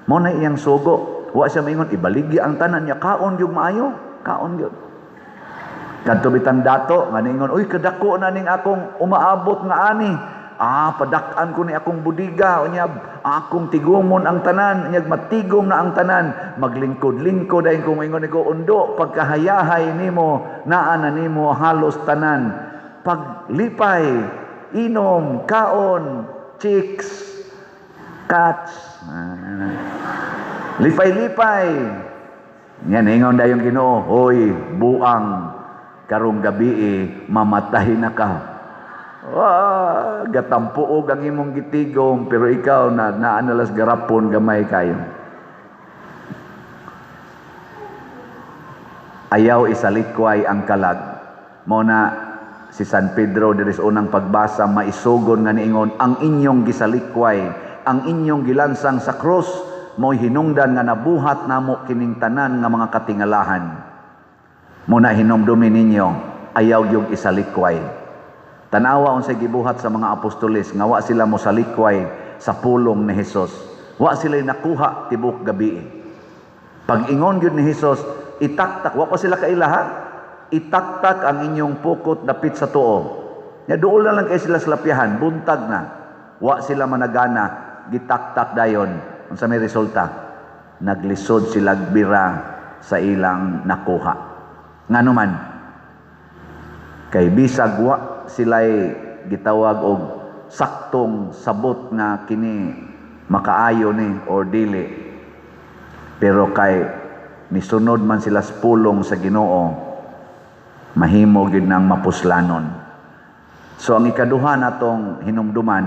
Mo na iyang sugo, wa siya maingon ibaligya ang tanan niya kaon gyud maayo, kaon gyud. Kadto bitang dato nga ningon, uy kadako na ning akong umaabot nga ani. Padak-an ko ni akong budiga, unya akong tigumon ang tanan, unya matigom na ang tanan, maglingkod-lingkod ay kung ingon ko undo pagkahayahay nimo, naa na nimo halos tanan. Paglipay, inom, kaon, chicks, cats, lipay-lipay. Yan, ingon dayong Ginoo, hoy, buang, karong gabi mamatay na ka. Gatampuog ang imong gitigom, pero ikaw naanalas garapon gamay kayo. Ayaw isalikway ang kalag. Muna si San Pedro diris unang pagbasa maisugon nga niingon, ang inyong gisalikway, ang inyong gilansang sa krus, mo'y hinungdan nga nabuhat namo kining tanan nga mga katingalahan. Muna hinumdumi ninyo, ayaw yung isalikway. Tanawa unsay gibuhat sa mga apostoles nga wa sila mo salikway sa pulong ni Hesus. Wa sila nakuha tibok gabi. Pag ingon gyud ni Hesus, itaktak, wa pa sila kailaha, itaktak ang inyong pukot dapit sa tuo. Nya duol na lang kay sila slapihan, buntag na. Wa sila managana, gitaktak dayon. Unsa may resulta? Naglisod sila bira sa ilang nakuha. Ngano man? Kay bisag wa sila'y gitawag og saktong sabot nga kini makaayo ni or dili. Pero kay nisunod man sila sa pulong sa Ginoo, mahimo gyud nang mapuslanon. So ang ikaduha natong hinumduman,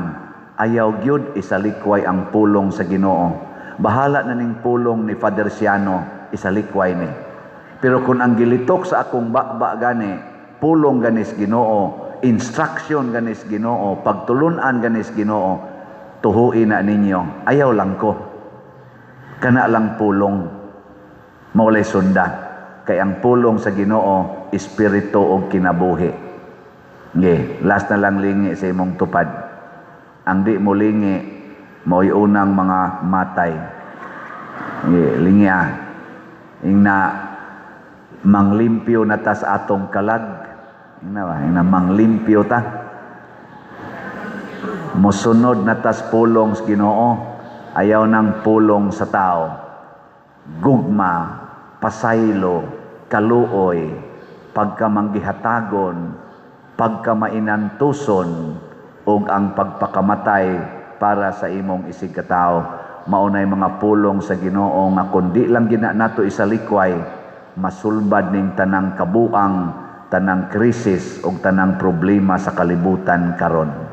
ayaw gyud isalikway ang pulong sa Ginoo. Bahala na ning pulong ni Father Siano, isalikway ni. Pero kung ang gilitok sa akong bakba gani, pulong ganis Ginoo, instruction ganis Ginoo, pagtulunan ganis Ginoo, tuhuin na ninyo. Ayaw lang ko. Kana lang pulong. Maulay sunda. Kay ang pulong sa Ginoo, espiritu o kinabuhi. Last na lang lingi sa imong tupad. Ang di mo lingi, mo'y unang mga matay. Lingi Ing na manglimpyo na ta sa atong kalag. Ina manglimpyo ta. Musunod na tas pulong sa Ginoo, ayaw ng pulong sa tao. Gugma, pasaylo, kaluoy, pagkamanggihatagon, pagkamainantuson, ug ang pagpakamatay para sa imong isig katao. Maunay mga pulong sa Ginoo nga kundi lang gina nato isalikway, masulbad ning tanang kabuang, tanang krisis ug tanang problema sa kalibutan karon.